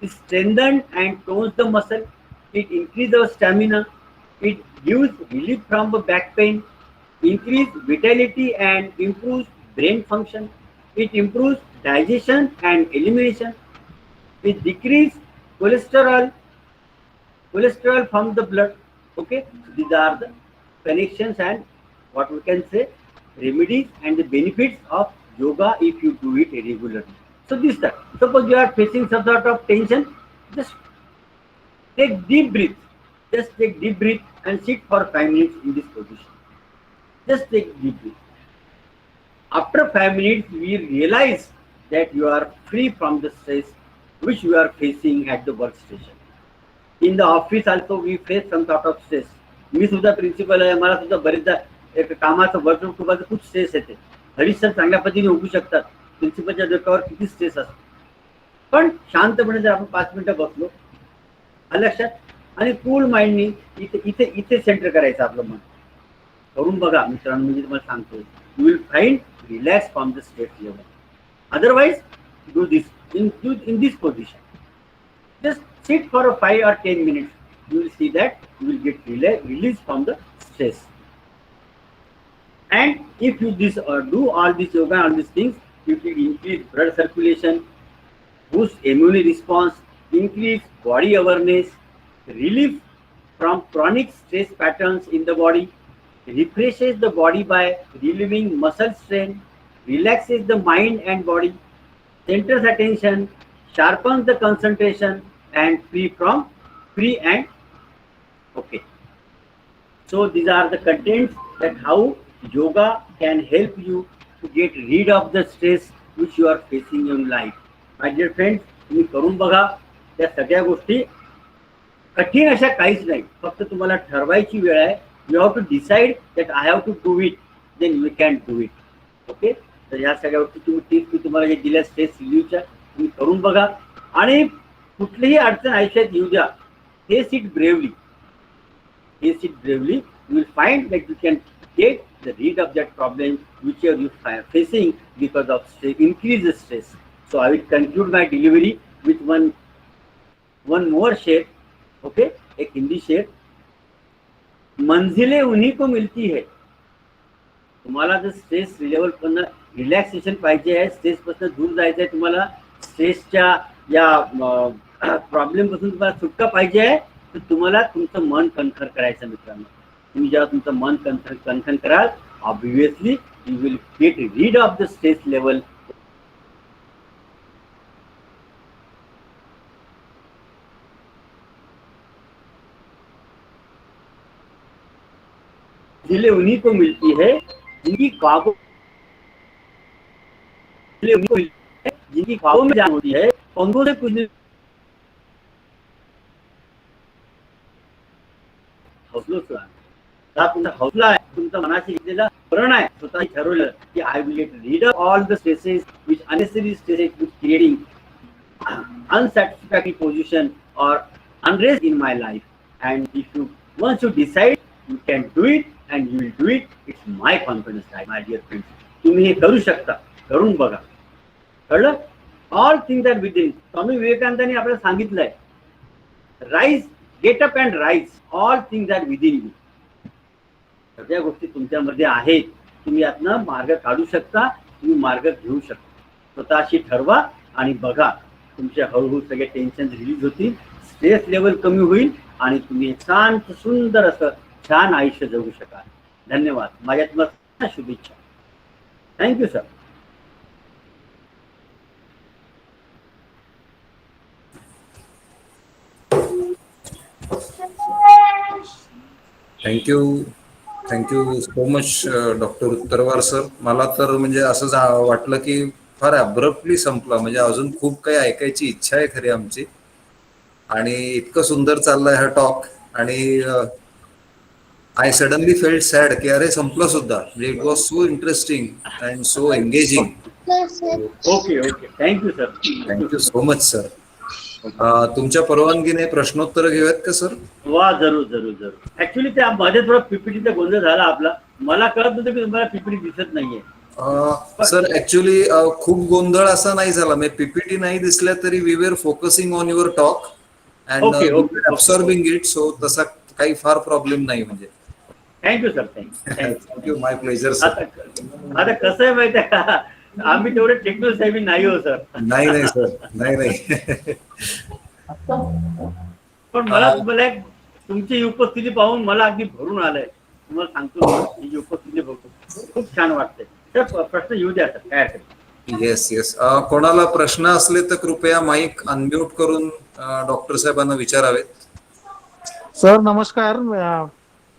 It strengthens and tones the muscle. It increases our stamina. It gives relief from the back pain, increase vitality and improves brain function. It improves digestion and elimination. It decreases cholesterol from the blood. Okay, so these are the connections and what we can say remedies and the benefits of yoga if you do it regularly. So this time, suppose you are facing some sort of tension, just take deep breath. Just take deep breath and sit for 5 minutes in this position. Just take deep breath. After 5 minutes, we realize that you are free from the stress which you are facing at the workstation. In the office also we face some sort of stress. मी सुद्धा principal आहे, मला सुद्धा बरेचदा एक कामाचं workload खूप stress येते. Harish sir चांगल्या पद्धतीने ओळखू शकतात प्रिन्सिपलच्या डोक्यावर किती स्ट्रेस असतो. पण शांतपणे जर आपण 5 मिनिटं बसलो, लक्षात आणि कूल माइंडनी इथे इथे इथे सेंटर करायचं आपलं मन. करून बघा मित्रांनो, मी तुम्हाला सांगतो, you will find relax from the stress level. Otherwise, do this in this position. Just sit for 5 or 10 minutes. You will see that you will get released from the stress. And if you do all this yoga, all these things, you will increase blood circulation, boost immune response, increase body awareness, relief from chronic stress patterns in the body, refreshes the body by relieving muscle strain, relaxes the mind and body, centers attention, sharpens the concentration, and free and okay. So these are the contents that how yoga can help you to get rid of the stress which you are facing in life. My dear friends, तुम्ही करून बघा. त्या सगळ्या गोष्टी कठीण अशा काहीच नाही, फक्त तुम्हाला ठरवायची वेळ आहे. You have to decide that I have to do it, then you can do it. Okay, तर ह्या सगळ्या गोष्टी तुम्ही टिप्स मी तुम्हाला जे दिल्या स्ट्रेस रिलीव्हच्या तुम्ही करून बघा. आणि कुठलीही अडचण आयुष्यात येऊ द्या, face it bravely. Face it bravely. You will find that you can get the rid of that problem which you are facing because of stress, increased stress. So I will conclude my delivery with one more share. Okay, एक हिंदी शेर. मंजिलें उन्हीं को मिलती है. तुम्हाला जर stress level पण relaxation पाहिजे आहे, स्ट्रेस पासून दूर जायचं आहे, तुम्हाला स्ट्रेसच्या या प्रॉब्लेम पासून तुम्हाला सुटका पाहिजे आहे, तर तुम्हाला तुमचं मन कणखर करायचं मित्रांनो. तुम्ही जेव्हा तुमचं मन कणखर कराल, obviously you will get rid of the stress level. मंजिलें उन्हीं को मिलती है जिनकी ख्वाबों में जान होती है. पंखों से कुछ नहीं, हौसलों से. तुमचा हौसला आहे, तुमचा मनाशी घेतलेला प्रण आहे, स्वतः ठरवलं की I will get rid all the stresses which unnecessary stresses which creating unsatisfactory position or unrest in my life. And if you once you decide, you can do it and you will do it. It's my confidence, my dear friends. तुम्ही हे करू शकता, करून बघा. कळलं? All things are within. Swami विवेकानंदांनी आपल्याला सांगितलंय, rise, get up and rise, all things are within you. सगळ्या गोष्टी तुमच्यामध्ये आहेत. तुम्ही यातनं मार्ग काढू शकता, तुम्ही मार्ग घेऊ शकता. स्वतःशी ठरवा आणि बघा, तुमचे हळूहळू सगळे टेन्शन रिलीज होतील, स्ट्रेस लेवल कमी होईल आणि तुम्ही शांत सुंदर असं छान आयुष्य जगू शकाल. धन्यवाद. माझ्या तुम्हाला शुभेच्छा. Thank you sir. Thank you so much doctor Uttarwar sir. मला तर म्हणजे असं वाटलं की फार अब्रप्टली संपला, म्हणजे अजून खूप काही ऐकायची इच्छा आहे खरी आमची. आणि इतकं सुंदर चाललंय हा टॉक. आणि आय सडनली फेल्ट सॅड की अरे संपलं सुद्धा. म्हणजे it was so interesting and so engaging. Okay okay. Thank you sir. Thank you so much sir. तुमच्या परवानगीने प्रश्नोत्तर घेऊयात का सर? वा, जरूर जरूर जरूर. ऍक्च्युली त्या मध्ये थोडा पीपीटीचा गोंधळ झाला आपला. मला कळत नव्हतं की तुम्हाला पीपीटी दिसत नाहीये. सर ऍक्च्युली खूप गोंधळ असा नाही झाला. म्हणजे पीपीटी नाही दिसल्या तरी we were focusing on your talk and absorbing it. So तसा काही फार प्रॉब्लेम नाही. म्हणजे thank you sir. Thank you. Thank you. My pleasure sir. आता कसं आहे माहिती आहे का, आम्ही तेवढे टेक्निकल साहेब नाही हो सर. नाही सर, नाही. पण मला एक तुमची उपस्थिती पाहून मला अगदी भरून आलंय. तुम्हाला सांगतो, ही उपस्थिती बघतो खूप छान वाटते. सर प्रश्न येऊ द्या सर, काय हरकत. येस. कोणाला प्रश्न असले तर कृपया माईक अनम्यूट करून डॉक्टर साहेबांना विचारावेत. सर नमस्कार.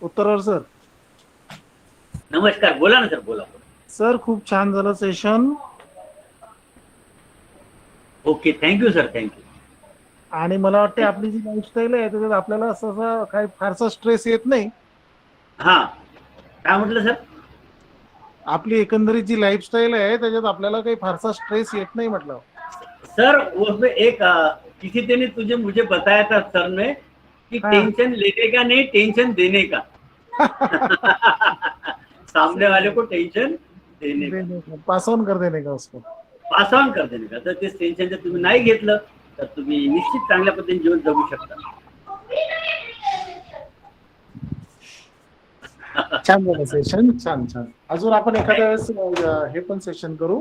उत्तरवर सर. नमस्कार. बोला ना सर, बोला. सर खूप छान झालं session. Okay. Thank you sir. Thank you. आणि मला वाटते आपली जी लाईफस्टाईल आहे त्याच्यात आपल्याला असं काही फारसा स्ट्रेस येत नाही. हा, काय म्हटलं सर? आपली एकंदरीत जी लाईफस्टाईल आहे त्याच्यात आपल्याला काही फारसा स्ट्रेस येत नाही म्हटलं. सर उसमें एक किसी ने तुझे मुझे बताया था सर ने कि टेंशन लेने का नहीं, टेंशन देने का. सामने वाले को टेंशन देने का, पास ऑन कर देने का, उसको पास ऑन कर देने का. तर ते टेन्शन जर तुम्ही नाही घेतलं तर तुम्ही निश्चित चांगल्या पद्धतीने जीवन जगू शकता. छान झालं सेशन. छान. अजून आपण एखाद्या वेळेस हे पण सेशन करू.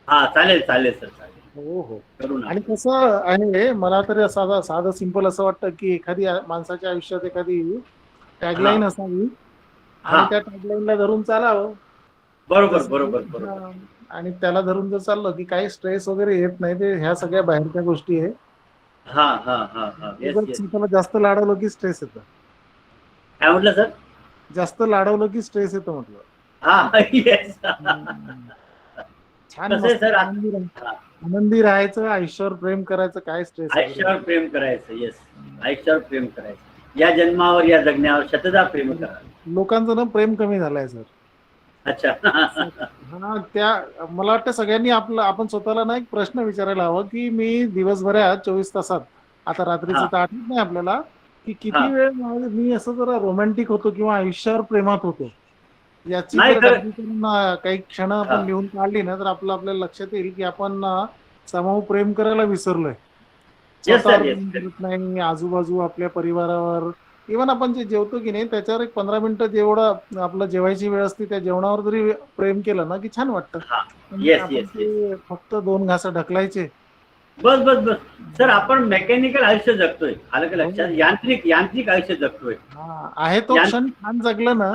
हा, चालेल चालेल सर, चालेल. हो. करू ना. आणि कसं आहे, मला तरी साधं सिंपल असं वाटतं की एखादी माणसाच्या आयुष्यात एखादी टॅगलाईन असावी आणि त्या टॅगलाईनला धरून चालावं. बरोबर. आणि त्याला धरून जर चाललं की काही स्ट्रेस वगैरे येत नाही. ते ह्या सगळ्या बाहेरच्या गोष्टी आहे. स्वतःला जास्त लाडवलं की स्ट्रेस येतं. काय म्हटलं सर? जास्त लाडवलं की स्ट्रेस येतं म्हटलं. हा, येस. छान. सर आनंदी राहायचं, आयुष्यावर प्रेम करायचं, काय स्ट्रेस. आयुष्यावर प्रेम करायचं. येस, आयुष्यावर प्रेम करायचं. या जन्मावर, या जगण्यावर शतदा प्रेम करा. लोकांचं ना प्रेम कमी झालंय सर. अच्छा. हा, त्या मला वाटतं सगळ्यांनी आपण स्वतःला ना एक प्रश्न विचारायला हवा की मी दिवसभरात 24 तासात, आता रात्रीचं तर आठवत नाही आपल्याला, की किती वेळ मी असं जरा रोमॅन्टिक होतो किंवा आयुष्यावर प्रेमात होतो. याची काही क्षण आपण लिहून काढली ना तर आपल्याला लक्षात येईल की आपण समूह प्रेम करायला विसरलोय. नाही, आजूबाजू आपल्या परिवारावर, इव्हन आपण जे जेवतो की नाही त्याच्यावर एक 15 मिनिटं जेवढं आपलं जेवायची वेळ असते त्या जेवणावर जरी प्रेम केलं ना की छान वाटतं. फक्त 2 घास ढकलायचे. बस सर, आपण मेकॅनिकल आयुष्य जगतोय. आलं का लक्षात? यांत्रिक आयुष्य जगतोय. आहे तो क्षण छान जगलं ना.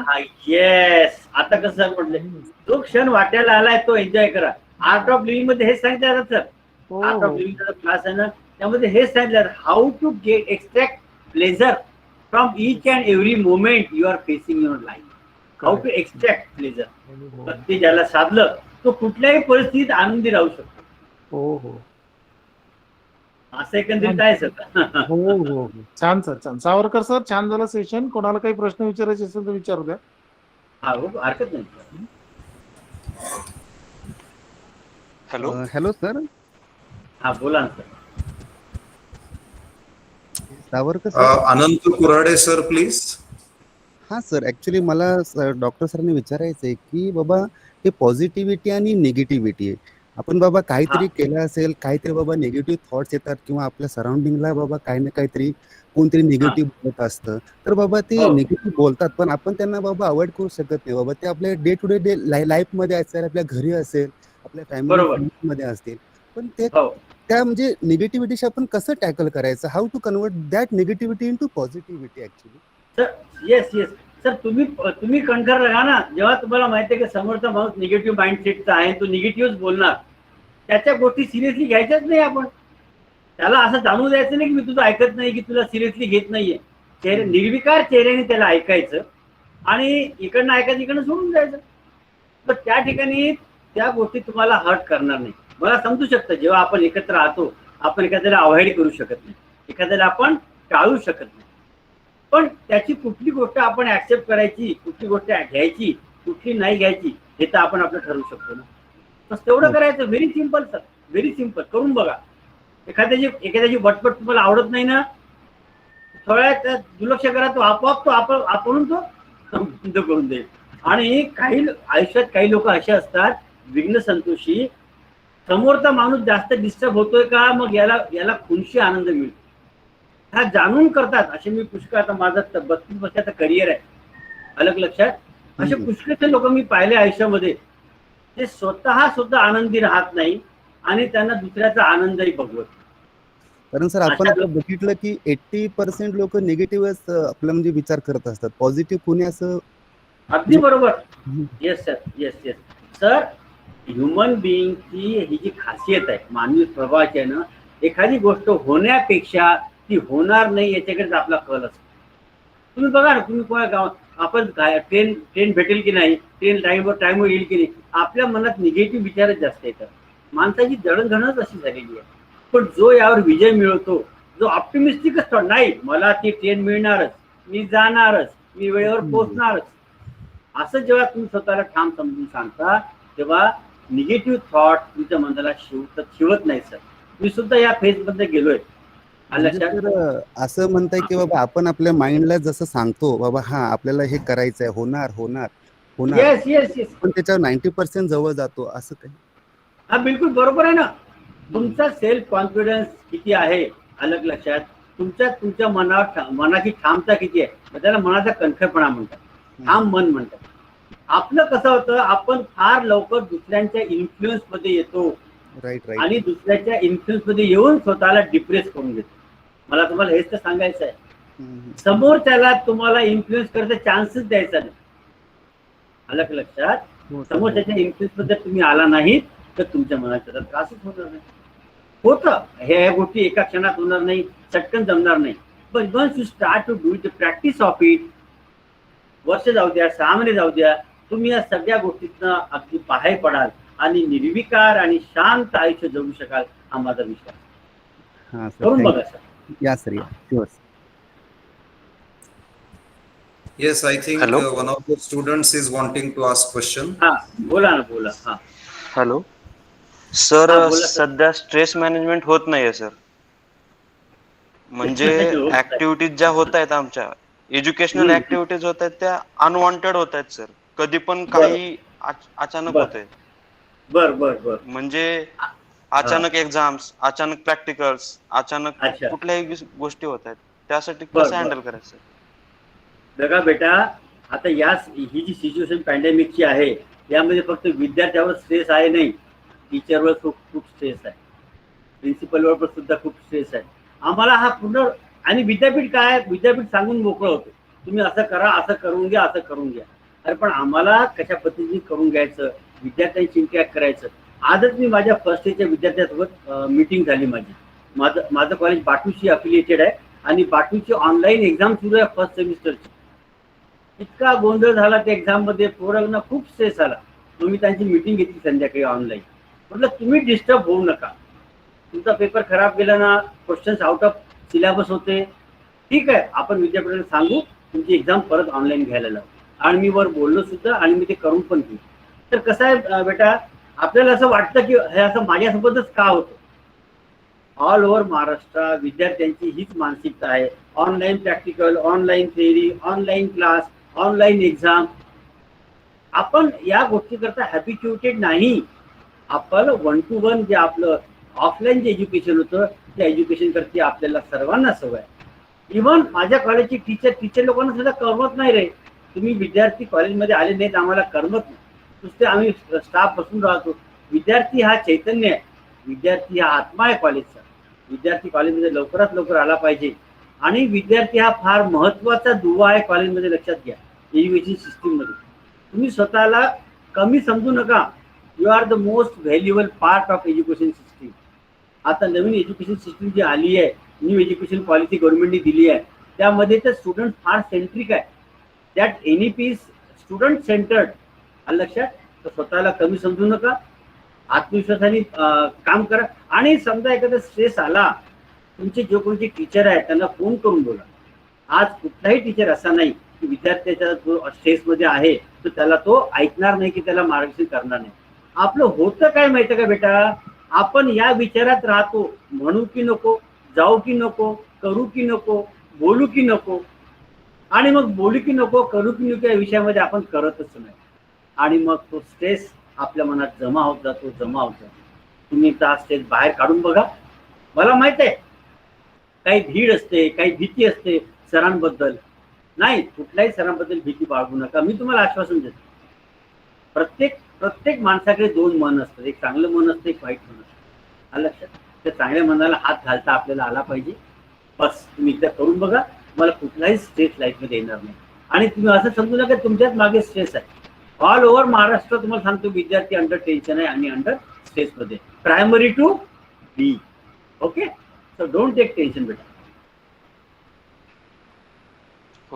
येस. आता कसं म्हटलं, जो क्षण वाट्याला आलाय तो एन्जॉय करा. आर्ट ऑफ लिव्हिंग मध्ये हेच सांगितलं सर. आर्ट ऑफ लिव्हिंगचा क्लास आहे ना, त्यामध्ये हेच सांगितलं, how to get extract pleasure from each and every moment you are facing your life. How to extract pleasure. ते ज्याला साधलं तो कुठल्याही परिस्थितीत आनंदी राहू शकतो. हो. असं एकंदरीत काय सर? हो. छान सर, छान. सावरकर सर, छान झालं सेशन. कोणाला काही प्रश्न विचारायचे असेल तर विचारू द्या. हा हो, हरकत नाही. Hello hello sir. हा बोला ना sir. Savarkar sir. Anant Kurade sir please. हां सर, ॲक्च्युली मला डॉक्टर सरांनी विचारायचं आहे की बाबा हे पॉझिटिव्हिटी आणि निगेटिव्हिटी आहे. आपण बाबा हा काहीतरी केलं असेल, काहीतरी बाबा निगेटिव्ह थॉट्स येतात किंवा आपल्या सराउंडिंगला बाबा काही ना काहीतरी कोणतरी हा निगेटिव्ह बोलत असतं. तर बाबा ते हो निगेटिव्ह बोलतात, पण आपण त्यांना बाबा अव्हॉइड करू शकत नाही बाबा. ते आपल्या डे टू डे लाईफमध्ये असेल, आपल्या घरी असेल, आपल्या फॅमिली बरोबर. मध्ये असतील. पण ते हो त्या म्हणजे निगेटिव्हिटीशी आपण कसं टॅकल करायचं? How to convert that negativity into positivity actually? Sir. Yes yes sir, तुम्ही कणखर राहा ना. जेव्हा तुम्हाला माहिती आहे की समोरचा माणूस निगेटिव्ह माइंडसेटचा आहे, तो निगेटिव्हच बोलणार, त्याच्या गोष्टी सिरियसली घ्यायच्याच नाही आपण. त्याला असं जाणून द्यायचं नाही की मी तुझं ऐकत नाही, की तुला सिरियसली घेत नाहीये. निर्विकार चेहऱ्याने त्याला ऐकायचं आणि इकडनं ऐकायचं, इकडनं सोडून द्यायचं. तर त्या ठिकाणी त्या गोष्टी तुम्हाला हर्ट करणार नाही. मला समजू शकतं जेव्हा आपण एकत्र राहतो, आपण एखाद्याला अवॉइड करू शकत नाही, एखाद्याला आपण टाळू शकत नाही. पण त्याची कुठली गोष्ट आपण ऍक्सेप्ट करायची, कुठली गोष्ट घ्यायची, कुठली नाही घ्यायची, हे तर आपण आपलं ठरवू शकतो ना. बस तेवढं करायचं. Very simple sir, very simple. करून बघा. एखाद्याची वटपट तुम्हाला आवडत नाही ना, थोड्या दुर्लक्ष करा, तो आपोआप तो आपण तो बंद करून देईल. आणि काही आयुष्यात काही लोक असे असतात विघ्न संतोषी, समोरचा माणूस जास्त डिस्टर्ब होतोय का, मग याला खुनशी आनंद मिळतो, हा जाणून करतात. असे मी पुष्कळ, आता माझं 32 वर्षाचं करिअर आहे, अलग लक्षात. असे पुष्कळचे लोक मी पाहिले आयुष्यामध्ये, ते स्वतः सुद्धा आनंदी राहत नाही आणि त्यांना दुसऱ्याचा आनंदही बघवत. कारण सर आपण अशा आता बघितलं की 80% लोक निगेटिव्हच आपलं म्हणजे विचार करत असतात. पॉझिटिव्ह कोणी असं अगदी बरोबर. Yes sir, yes yes sir. Human बिईंगची ही जी खासियत आहे मानवी स्वभावाची आहे ना, एखादी गोष्ट होण्यापेक्षा ती होणार नाही याच्याकडेच आपला कल असतो. तुम्ही बघा ना, तुम्ही कोणा गावात आपण ट्रेन भेटेल की नाही, ट्रेन टाइमवर येईल की नाही, आपल्या मनात निगेटिव्ह विचारच जास्त येतात. माणसाची जडणघडणच अशी झालेली आहे. पण जो यावर विजय मिळवतो, जो ऑप्टिमिस्टिक असतो, नाही मला ती ट्रेन मिळणारच, मी जाणारच, मी वेळेवर पोहोचणारच, असं जेव्हा तुम्ही स्वतःला ठाम समजून सांगता, तेव्हा निगेटिव्ह थॉट तुमच्या मनाला शिवत नाही सर. मी सुद्धा या फेजमध्ये गेलोय. म्हणजे सर असं म्हणताय की बाबा आपण आपल्या माइंडला जसं सांगतो बाबा हा आपल्याला हे करायचंय, होणार होणार होणार, येस येस येस. पण त्याच्यावर 90% जवळ जातो असं काही? हा बिलकुल बरोबर आहे ना. तुमचा सेल्फ कॉन्फिडन्स किती आहे, अलग लक्षात. तुमच्या मनाची ठामता किती आहे, मग त्याला मनाचा कणखरपणा म्हणतात, ठाम मन म्हणतात. आपलं कसं होतं, आपण फार लवकर दुसऱ्यांच्या इन्फ्लुएन्स मध्ये येतो राईट आणि दुसऱ्याच्या इन्फ्लुएन्स मध्ये येऊन स्वतःला डिप्रेस करून घेतो. मला तुम्हाला हेच तर सांगायचं आहे, समोरच्याला तुम्हाला इन्फ्लुएन्स करायचा चान्सच द्यायचा नाही, अलग लक्षात. समोरच्याच्या इन्फ्लुएन्स मध्ये तुम्ही आला नाहीत तर तुमच्या मनाचा त्रासच होणार नाही. होतं, ह्या गोष्टी एका क्षणात होणार नाही, चटकन जमणार नाही. पण once you start to do it, the practice of it, वर्ष जाऊ द्या, 6 महिने जाऊ द्या, तुम्ही या सगळ्या गोष्टीतनं अगदी बाहेर पडाल आणि निर्विकार आणि शांत आयुष्य जगू शकाल, हा माझा विश्वास. हां सर, करून बघा सर. या सर, या sure. Yes, I think Hello? one of the students is wanting to ask question. हा बोला ना, बोला. हा हॅलो सर, हा, बोला सर. सध्या स्ट्रेस मॅनेजमेंट होत नाहीये सर. म्हणजे होत नाही. ऍक्टिव्हिटीज ज्या होत आहेत, आमच्या एज्युकेशनल ऍक्टिव्हिटीज होत आहेत, त्या अनवॉन्टेड होत आहेत सर. कधी पण काही अचानक बर. होतंय. बर बर बर. म्हणजे अचानक एक्झाम्स, अचानक प्रॅक्टिकल्स, अचानक अच्छा. कुठल्याही गोष्टी होत आहेत. त्यासाठी बर, कसं बर. हँडल करायचं? बघा बेटा, आता ही जी सिच्युएशन पॅन्डेमिकची आहे, यामध्ये फक्त विद्यार्थ्यावर स्ट्रेस आहे नाही, टीचरवर खूप स्ट्रेस आहे, प्रिन्सिपलवर पण सुद्धा खूप स्ट्रेस आहे. आम्हाला हा पूर्ण, आणि विद्यापीठ काय, विद्यापीठ सांगून मोकळं होतं, तुम्ही असं करा, असं करून घ्या, असं करून घ्या. अरे पण आम्हाला कशा पद्धतीने करून घ्यायचं, विद्यार्थ्यांची इंटरॅक्ट करायचं. आजच मी माझ्या फर्स्ट इयरच्या विद्यार्थ्यांसोबत मीटिंग झाली माझी. माझं कॉलेज बाटूशी अफिलिएटेड आहे आणि बाटूची ऑनलाईन एक्झाम सुरू आहे फर्स्ट सेमिस्टरची. इतका गोंधळ झाला त्या एक्झाम मध्ये, पोरांना खूप स्ट्रेस आला. मग मी त्यांची मीटिंग घेतली संध्याकाळी ऑनलाईन. म्हटलं तुम्ही डिस्टर्ब होऊ नका, तुमचा पेपर खराब गेला ना, क्वेश्चन्स आउट ऑफ सिलेबस होते, ठीक आहे, आपण विद्यापीठाला सांगू तुमची एक्झाम परत ऑनलाईन घ्यायला लावू. आणि मी वर बोललो सुद्धा आणि मी ते करून पण घेऊ. तर कसं आहे बेटा, आपल्याला असं वाटतं की हे असं माझ्यासोबतच का होतं. ऑल ओव्हर महाराष्ट्र विद्यार्थ्यांची हीच मानसिकता आहे. Online practical, online theory, online class, online exam. आपण या गोष्टी करता हॅबिच्युएटेड नाही. आपण 1 to 1 जे आपलं ऑफलाईन जे एज्युकेशन होतं त्या एज्युकेशन करते आपल्याला सर्वांना सवय. इव्हन माझ्या कॉलेजची टीचर लोकांना सुद्धा करमत नाही रे. तुम्ही विद्यार्थी कॉलेजमध्ये आले नाहीत, आम्हाला करमत नाही. नुसते आम्ही स्टाफ बसून राहतो. विद्यार्थी हा चैतन्य आहे, विद्यार्थी हा आत्मा आहे कॉलेजचा. विद्यार्थी कॉलेजमध्ये लवकरात लवकर आला पाहिजे. आणि विद्यार्थी हा फार महत्वाचा दुवा आहे कॉलेजमध्ये, लक्षात घ्या. एज्युकेशन सिस्टीममध्ये तुम्ही स्वतःला कमी समजू नका. You are the most valuable part of education system. आता नवीन एज्युकेशन सिस्टीम जी आली आहे, न्यू एज्युकेशन पॉलिसी गव्हर्नमेंटने दिली आहे, त्यामध्ये तर स्टुडंट फार सेंट्रिक आहे. That NEP is student centred. लक्षात. तर स्वतःला कमी समजू नका, आत्मविश्वासाने काम करा. आणि समजा एखादा स्ट्रेस आला, तुमचे जे कोणते टीचर आहेत त्यांना फोन करून बोला. आज कुठलाही टीचर असा नाही की विद्यार्थ्याचा जो स्ट्रेसमध्ये आहे तर त्याला तो ऐकणार नाही की त्याला मार्गदर्शन करणार नाही. आपलं होतं काय माहिती का बेटा, आपण या विचारात राहतो, म्हणू की नको, जाऊ की नको, करू की नको, बोलू की नको. आणि मग बोलू की नको, करू की नको या विषयामध्ये आपण करतच नाही. आणि मग तो स्ट्रेस आपल्या मनात जमा होत जातो. तुम्ही एकदा स्ट्रेस बाहेर काढून बघा. मला माहित आहे काही भीड असते, काही भीती असते सरांबद्दल. नाही, कुठल्याही सरांबद्दल भीती बाळगू नका. मी तुम्हाला आश्वासन देतो, प्रत्येक माणसाकडे 2 मन असतात. एक चांगलं मन असतं, एक वाईट मन असतं. आलं लक्षात. त्या चांगल्या मनाला हात घालता आपल्याला आला पाहिजे. बस तुम्ही एकदा करून बघा, मला कुठलाही स्ट्रेस लाईफमध्ये येणार नाही. आणि तुम्ही असं समजू नका तुमच्याच मागे स्ट्रेस आहे. ऑल ओव्हर महाराष्ट्र तुम्हाला सांगतो विद्यार्थी अंडर टेन्शन आहे आणि अंडर स्ट्रेसमध्ये, primary to be. Okay, so don't take tension बेटा.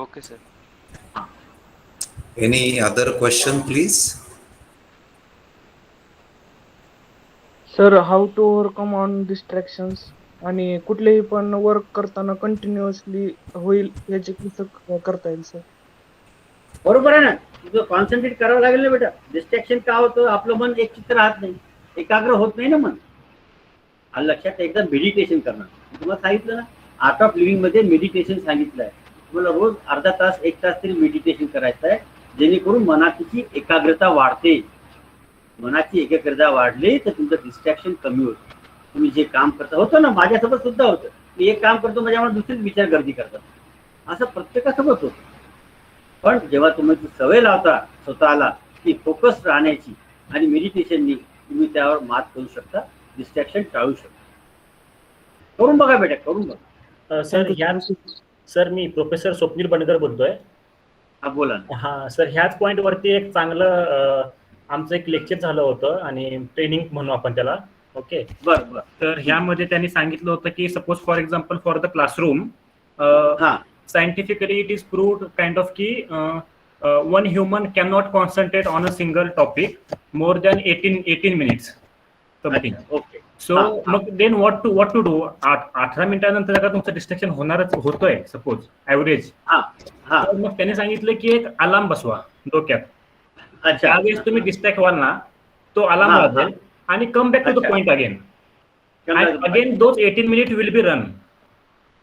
Okay sir. Any other question, please? Sir, how to overcome on distractions आणि कुठलेही पण वर्क करताना कंटिन्युअसली होईल याचे कसं करता येईल सर? बरोबर आहे ना. तुझं कॉन्सन्ट्रेट करावं लागेल ना बेटा. डिस्ट्रॅक्शन का होतं, आपलं मन एक चित्र राहत नाही, एकाग्र होत नाही ना मन. आलं लक्षात. एकदा मेडिटेशन करणार. तुम्हाला सांगितलं ना, आर्ट ऑफ लिव्हिंग मध्ये मेडिटेशन सांगितलं आहे. तुम्हाला रोज अर्धा तास 1 तास तरी मेडिटेशन करायचं आहे, जेणेकरून मनाची एकाग्रता वाढते. मनाची एकाग्रता वाढली तर तुमचं डिस्ट्रॅक्शन कमी होतं. तुम्ही जे काम करता, होतं ना, माझ्यासोबत सुद्धा होतं. मी एक काम करतो, माझ्यामुळे दुसरीच विचार गर्दी करतात. असं प्रत्येकासोबत होतं. पण जेव्हा तुम्ही ती सवय लावता स्वतःला की फोकस राहण्याची आणि मेडिटेशननी तुम्ही त्यावर मात करू शकता, डिस्ट्रॅक्शन टाळू शकता. करून बघा बेटा, करून बघा. सर मी प्रोफेसर स्वप्नील बंडकर बोलतोय. हा, बोला ना. हा सर, ह्याच पॉईंटवरती एक चांगलं आमचं एक लेक्चर झालं होतं आणि ट्रेनिंग म्हणू आपण त्याला. ओके, बरं. तर ह्यामध्ये त्यांनी सांगितलं होतं की suppose for example for the classroom, scientifically it is proved kind of की 1 human can not concentrate on a single topic more than 18 minutes. Okay. So मग देन व्हॉट टू डू. 18 मिनिटानंतर का तुमचं डिस्ट्रॅक्शन होतोय सपोज ऍव्हरेज. मग त्याने सांगितलं की एक अलार्म बसवा डोक्यात. त्यावेळेस तुम्ही डिस्ट्रॅक्ट व्हाल ना, तो अलार्म वाजेल आणि come back to the point again. Again those 18 minute will be run.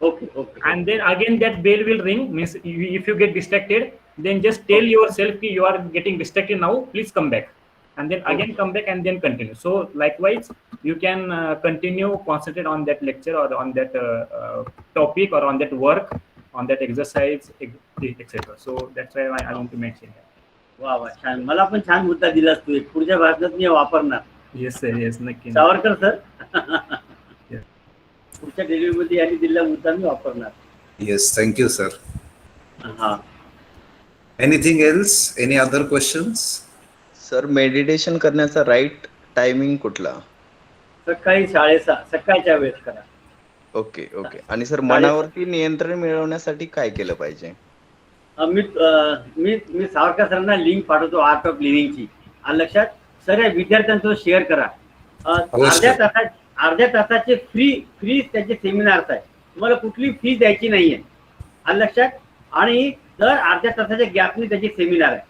Okay. And then again that bell will ring. Means if you get distracted, then just tell yourself that you are getting distracted now. Please come back, and then again come back and then continue. So likewise, you can continue concentrate on that lecture or on that topic or on that work, on that exercise, etc. So that's why I want to mention that. वा, छान. मला पण छान मुद्दा दिलास तू. एक पुढच्या भागात मी वापरणार. Yes sir, yes, नक्की. सावरकर सर, पुढच्या डिलिव्हरीमध्ये यांनी दिलेला मुद्दा मी वापरणार. Yes, thank you, sir. हा. Anything else? Any other questions? Sir, meditation करण्याचा राईट टायमिंग कुठला? सकाळी 6:30 सकाळच्या वेळेस करा. ओके. आणि सर, मनावरती नियंत्रण मिळवण्यासाठी काय केलं पाहिजे? मी सावरकर सरांना लिंक पाठवतो आर्ट ऑफ लिव्हिंगची. लक्षात. सगळ्या विद्यार्थ्यांसोबत शेअर करा. अर्ध्या तासाचे फ्री त्याचे सेमिनार्स आहे. तुम्हाला कुठली फी द्यायची नाहीये. लक्षात. आणि तर अर्ध्या तासाच्या गॅपने त्याची सेमिनार आहे.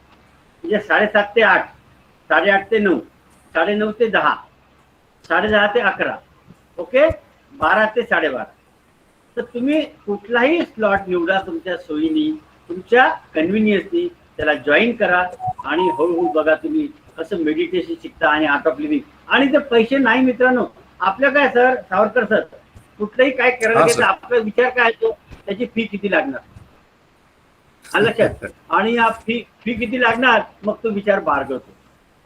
म्हणजे 7:30 ते 8, 8:30 ते 9, 9:30 ते 10, 10:30 ते 11, ओके, 12 ते 12:30. तर तुम्ही कुठलाही स्लॉट निवडा तुमच्या सोयीनी, तुमच्या कन्व्हिनियन्सनी, त्याला जॉईन करा आणि हळूहळू बघा तुम्ही कसं मेडिटेशन शिकता आणि आर्ट ऑफ लिव्हिंग. आणि जर पैसे नाही मित्रांनो, आपल्या काय सर सावरकर सर, कुठलंही काय करायला हा, गेलं सर. आपला विचार काय असतो, त्याची फी किती लागणार, आलं लक्षात, आणि या फी किती लागणार, मग तो विचार बाळगतो.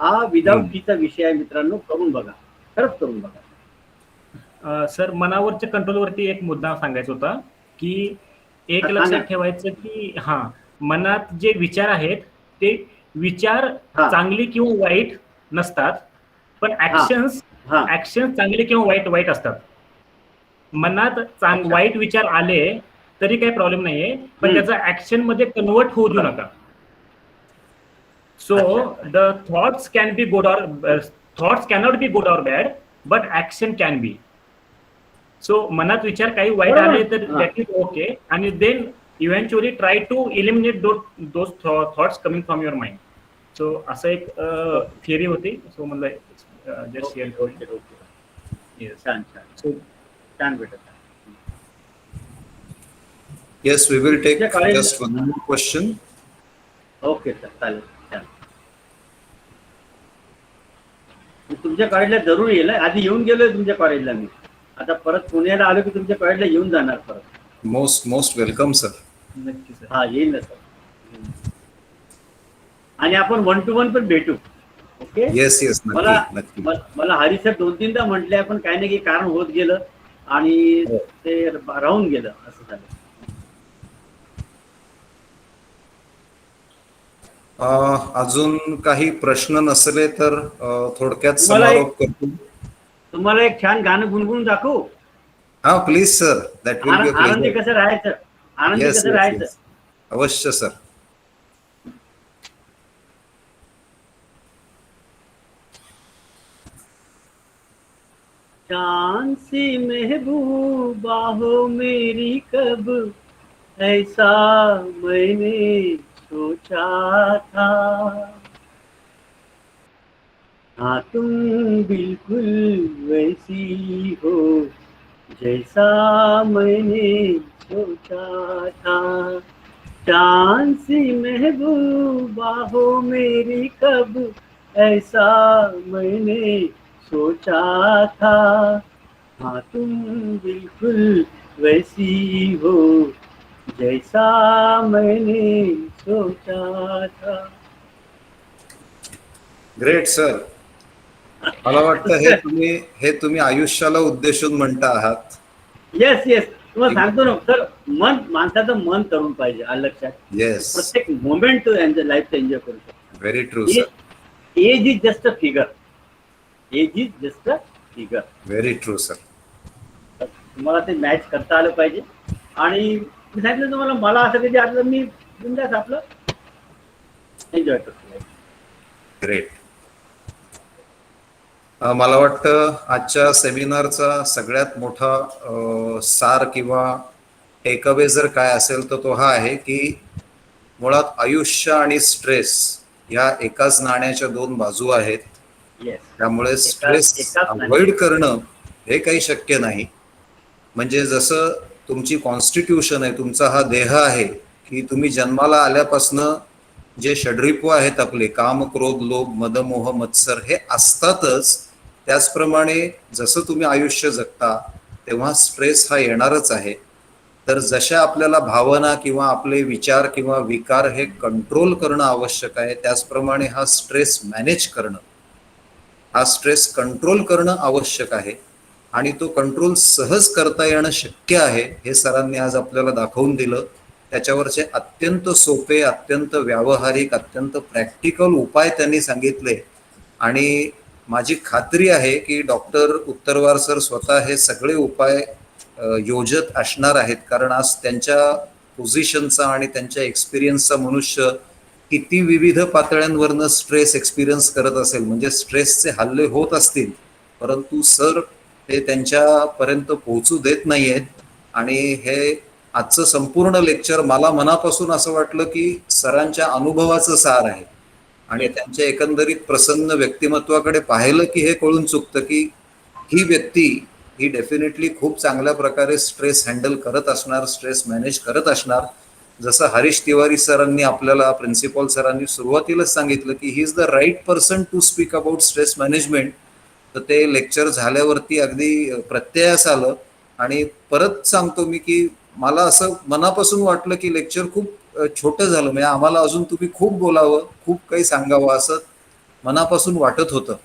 हा विदाऊट फीचा विषय आहे मित्रांनो, करून बघा, खरंच करून बघा. सर मनावरच्या कंट्रोलवरती एक मुद्दा सांगायचा होता की एक सांगा. लक्षात ठेवायचं की मनात जे विचार आहेत ते विचार हा. चांगली किंवा वाईट नसतात, पण ऍक्शन्स चांगले किंवा वाईट असतात. मनात वाईट विचार आले तरी काही प्रॉब्लेम नाहीये, पण त्याचा ऍक्शन मध्ये कन्वर्ट होऊ देऊ नका. So the thoughts can be good or thoughts cannot be good or bad, but action can be. So मनात विचार काही वाईट आले तर दॅट इज ओके, आणि then eventually try to eliminate those thoughts coming from your mind. So असं एक theory होती. सो मला जस्ट शेअर करू. छान छान छान भेटत. Yes, we will take तुमच्या college- just one more question. Okay sir, चालेल, छान. तुमच्या कॉलेजला जरूर येईल. आधी येऊन गेलोय तुमच्या कॉलेजला मी, आता परत पुण्याला आलो की तुमच्या कॉलेजला येऊन जाणार परत. Most welcome, sir. नक्की सर. हा, येईल ना सर. आणि आपण 1 to 1 पण भेटू. ओके. Yes, मला नक्की. मला हरी सर 2-3दा म्हटले, पण काही नाही की कारण होत गेलं आणि ते राहून गेलं, असं झालं. अजून काही प्रश्न नसले तर थोडक्यात तुम्हाला समारोप करतो. तुम्हाला एक छान गाणं गुणगुणून दाखवू. हा, please sir, that will be आनंदी कसं राहायचं, आनंदी कसं राहायचं. अवश्य सर. चांद सी महबूबा हो मेरी, कब ऐसा मैंने सोचा था. हाँ, तुम बिल्कुल वैसी हो जैसा मैंने सोचा था. चांद सी महबूबा हो मेरी, कब ऐसा मैंने सोचा था. हाँ, तुम बिल्कुल वैसी हो जैसा मैंने सोचा था. Great sir. मला वाटतं हे तुम्ही आयुष्याला उद्देशून म्हणता आहात. येस येस, तुम्हाला सांगतो ना सर, माणसाचं मन तरुण पाहिजे, आलं लक्षात. येस, प्रत्येक मोमेंट तो लाईफचा एन्जॉय करू शकतो. Very true sir. Age is just a figure. Age is just a figure. Very true sir. तुम्हाला ते मॅच करता आलं पाहिजे. आणि मी सांगितलं तुम्हाला, मला असं कधी आलं मी बिनधास्त आपलं एन्जॉय करतो. ग्रेट. मला वाटतं आजच्या सेमिनारचा सगळ्यात मोठा सार किंवा टेकअवे जर काय असेल तर तो हा आहे की मुळात आयुष्य आणि स्ट्रेस या एकाच नाण्याच्या 2 बाजू आहेत. त्यामुळे स्ट्रेस अवॉइड करणं हे काही शक्य नाही. म्हणजे जसं तुमची कॉन्स्टिट्यूशन आहे, तुमचा हा देह आहे की तुम्ही जन्माला आल्यापासनं जे षड्रिपू आहेत आपले, काम क्रोध लोभ मद मोह मत्सर, हे असतातच. त्याचप्रमाणे जसं तुम्ही आयुष्य जगता तेव्हा स्ट्रेस हा येणारच आहे. तर जशा आपल्याला भावना किंवा आपले विचार किंवा विकार हे कंट्रोल करणं आवश्यक आहे, त्याचप्रमाणे हा स्ट्रेस मॅनेज करणं, हा स्ट्रेस कंट्रोल करणं आवश्यक आहे. आणि तो कंट्रोल सहज करता येणं शक्य आहे, हे सरांनी आज आपल्याला दाखवून दिलं. त्याच्यावरचे अत्यंत सोपे, अत्यंत व्यावहारिक, अत्यंत प्रॅक्टिकल उपाय त्यांनी सांगितले. आणि माझी खात्री आहे की डॉक्टर उत्तरवार सर स्वतः हे सगळे उपाय योजत असणार आहेत, कारण आज त्यांच्या पोझिशनचा आणि त्यांच्या एक्सपिरियन्सचा मनुष्य किती विविध पातळ्यांवरनं स्ट्रेस एक्सपिरियन्स करत असेल. म्हणजे स्ट्रेसचे हल्ले होत असतील, परंतु सर ते त्यांच्यापर्यंत पोहोचू देत नाही आहेत. आणि हे आजचं संपूर्ण लेक्चर मला मनापासून असं वाटलं की सरांच्या अनुभवाचं सार आहे आणि त्यांच्या एकंदरीत प्रसन्न व्यक्तिमत्वाकडे पाहिलं की हे कळून चुकतं की ही व्यक्ती ही डेफिनेटली खूप चांगल्या प्रकारे स्ट्रेस हँडल करत असणार, स्ट्रेस मॅनेज करत असणार. जसं हरीश तिवारी सरांनी आपल्याला, प्रिन्सिपॉल सरांनी सुरुवातीलाच सांगितलं की he is the right person to speak about stress management. तर ते लेक्चर झाल्यावरती अगदी प्रत्ययास आलं. आणि परत सांगतो मी की मला असं मनापासून वाटलं की लेक्चर खूप छोटं झालं, म्हणजे आम्हाला अजून तुम्ही खूप बोलावं, खूप काही सांगावं असं मनापासून वाटत होतं.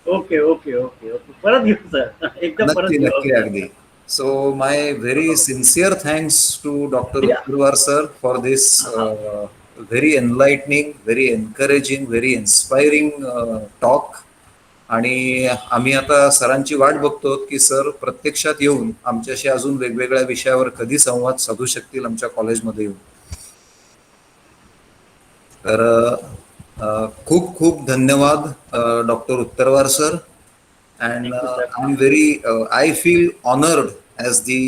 ओके ओके ओके ओके, परत घेऊ सर, एकदम परत नक्की घेऊ. नक्की अगदी. So my very sincere thanks to doctor Uttarwar sir for this very enlightening, very encouraging, very inspiring talk. आणि आम्ही आता सरांची वाट बघतो की सर प्रत्यक्षात येऊन आमच्याशी अजून वेगवेगळ्या विषयावर कधी संवाद साधू शकतील आमच्या कॉलेजमध्ये येऊन. तर खूप खूप धन्यवाद doctor Uttarwar sir. And I feel honored as the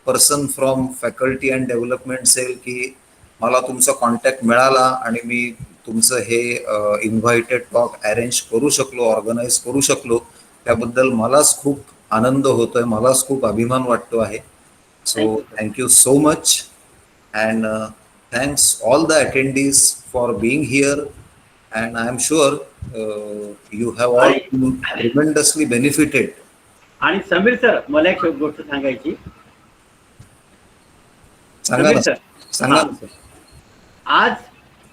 person from faculty and development cell की मला तुमचा कॉन्टॅक्ट मिळाला आणि मी तुमचं हे इन्व्हायटेड टॉक अरेंज करू शकलो, ऑर्गनाईज करू शकलो, त्याबद्दल मलाच खूप आनंद होतोय, मलाच खूप अभिमान वाटतो आहे. So thank you so much and thanks all the attendees for being here. And I am sure you have all been tremendously benefited. आणि समीर सर, मला एक गोष्ट सांगायची. सांगा ना सर, सांगा ना सर. आज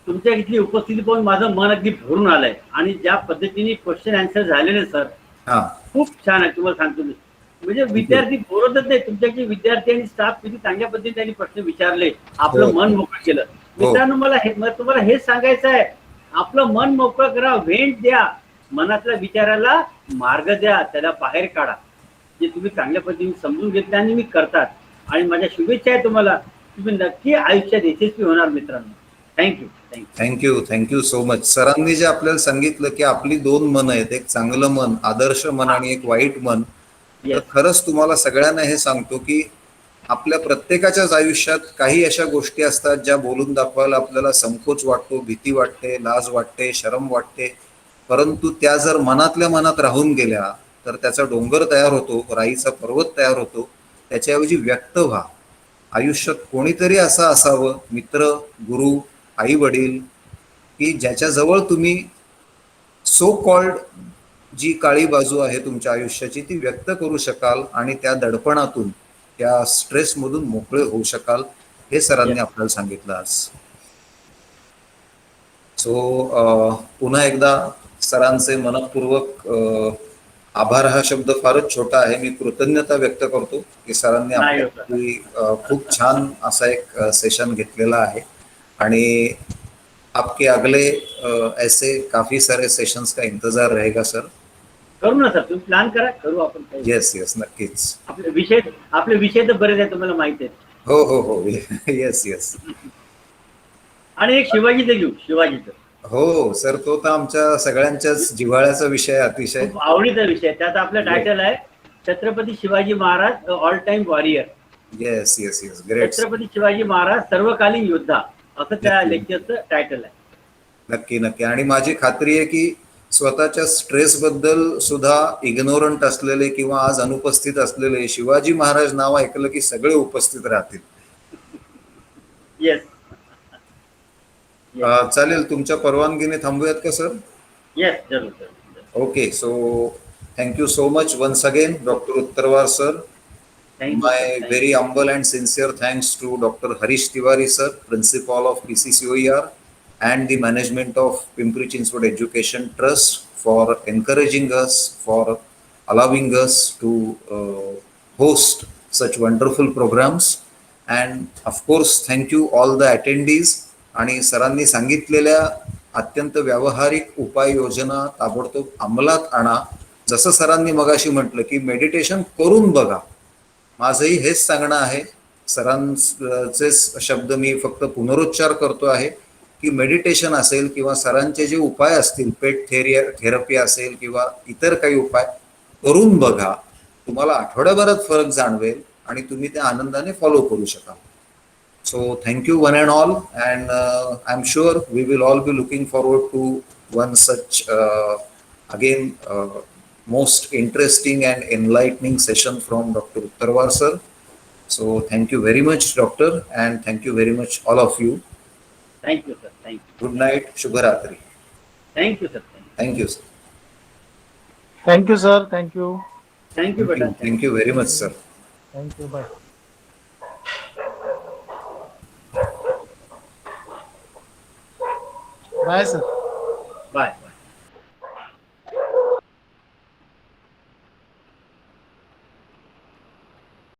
तुमच्या इथली उपस्थिती पाहून माझं मन अगदी भरून आलंय आणि ज्या पद्धतीने क्वेश्चन आन्सर झालेले सर खूप छान आहे. तुम्हाला सांगतो मी, म्हणजे विद्यार्थी बोलतच नाही, तुमच्याकडे विद्यार्थी आणि स्टाफ किती चांगल्या पद्धतीने त्यांनी प्रश्न विचारले, आपलं मन मोकळं केलं. मित्रांनो, मला तुम्हाला हेच सांगायचं आहे, आपलं मन मोकळं करा, वेंट द्या, मनातल्या विचाराला मार्ग द्या, त्याला बाहेर काढा. जे तुम्ही चांगल्या पद्धतीने समजून घेतले आणि मी करतात. आणि माझ्या शुभेच्छा आहे तुम्हाला, तुम्ही नक्की आयुष्यात यशस्वी होणार मित्रांनो. Thank you thank you thank you so much. सरांनी जे आपल्याला सांगितलं की आपली दोन मन आहेत, एक चांगलं मन, आदर्श मन आणि एक वाईट मन. तर खरंच तुम्हाला सगळ्यांना हे सांगतो की आपल्या प्रत्येकाच्याच आयुष्यात काही अशा गोष्टी असतात ज्या बोलून दाखवायला आपल्याला संकोच वाटतो, भीती वाटते, लाज वाटते, शरम वाटते. परंतु त्या जर मनातल्या मनात राहून गेल्या तर त्याचा डोंगर तयार होतो, राईचा पर्वत तयार होतो. त्याच्याऐवजी व्यक्त व्हा. आयुष्यात कोणीतरी असं असावं, मित्र, गुरु, आई वडील, की ज्याच्याजवळ तुम्ही सो कॉल्ड जी काळी बाजू आहे तुमच्या आयुष्याची ती व्यक्त करू शकाल आणि त्या दडपणातून, त्या स्ट्रेसमधून मोकळे होऊ शकाल. हे सरांनी आपल्याला सांगितलं आज. सो पुन्हा एकदा सरांचे मनपूर्वक आभार. हा शब्द फारच छोटा आहे, मी कृतज्ञता व्यक्त करतो की सरांनी आपल्याला खूप छान असा एक सेशन घेतलेला आहे. आणि आपके अगले ऐसे काफी सारे सेशंस का इंतजार रहेगा सर. करू ना सर, तुम्ही प्लॅन करा, करू आपण. येस येस नक्कीच. आपले विषय तर बरेच आहेत, तुम्हाला माहिती आहे. हो हो हो येस येस. आणि एक शिवाजीचं घेऊ, शिवाजीचं. हो सर, तो तर आमच्या सगळ्यांच्याच जिव्हाळ्याचा विषय, अतिशय आवडीचा विषय. त्याचा आपलं टायटल आहे Chhatrapati Shivaji Maharaj all time warrior. Yes yes yes great. Chhatrapati Shivaji Maharaj सर्वकालीन योद्धा, असं त्या लेक्चरचं टायटल आहे. नक्की नक्की. आणि माझी खात्री आहे की स्वतःच्या स्ट्रेस बद्दल सुद्धा इग्नोरंट असलेले किंवा आज अनुपस्थित असलेले शिवाजी महाराज नाव ऐकलं की सगळे उपस्थित राहतील. येस चालेल, तुमच्या परवानगीने थांबूयात का सर? येस जरूर. Okay, so thank you so much once again doctor Uttarwar sir. My very humble and sincere thanks to Dr. Harish Tiwari sir, Principal of PCCOER and the management of Pimpri Chinchwad Education Trust for encouraging us, for allowing us to host such wonderful programs. And of course, thank you all the attendees. आणि सरांनी सांगितलेल्या अत्यंत व्यावहारिक उपाययोजना ताबडतोब अंमलात आणा. जसं सरांनी मगाशी म्हटलं की मेडिटेशन करून बघा. माझंही हेच सांगणं आहे. सरांचे शब्द मी फक्त पुनरुच्चार करतो आहे की मेडिटेशन असेल किंवा सरांचे जे उपाय असतील, पेट थेरपी असेल किंवा इतर काही उपाय करून बघा. तुम्हाला आठवड्याभरात फरक जाणवेल आणि तुम्ही त्या आनंदाने फॉलो करू शकाल. So thank you one and all, and I'm sure we will all be looking forward to one such again most interesting and enlightening session from Dr. Uttarwar sir. So thank you very much, doctor, and thank you very much all of you. Thank you, sir. Thank you. Good night, Shubharatri. Thank you, sir. Thank you, sir. Thank you, sir. Thank you. Thank you, Beta. Thank you very much, sir. Thank you. Bye. Bye, sir. Bye.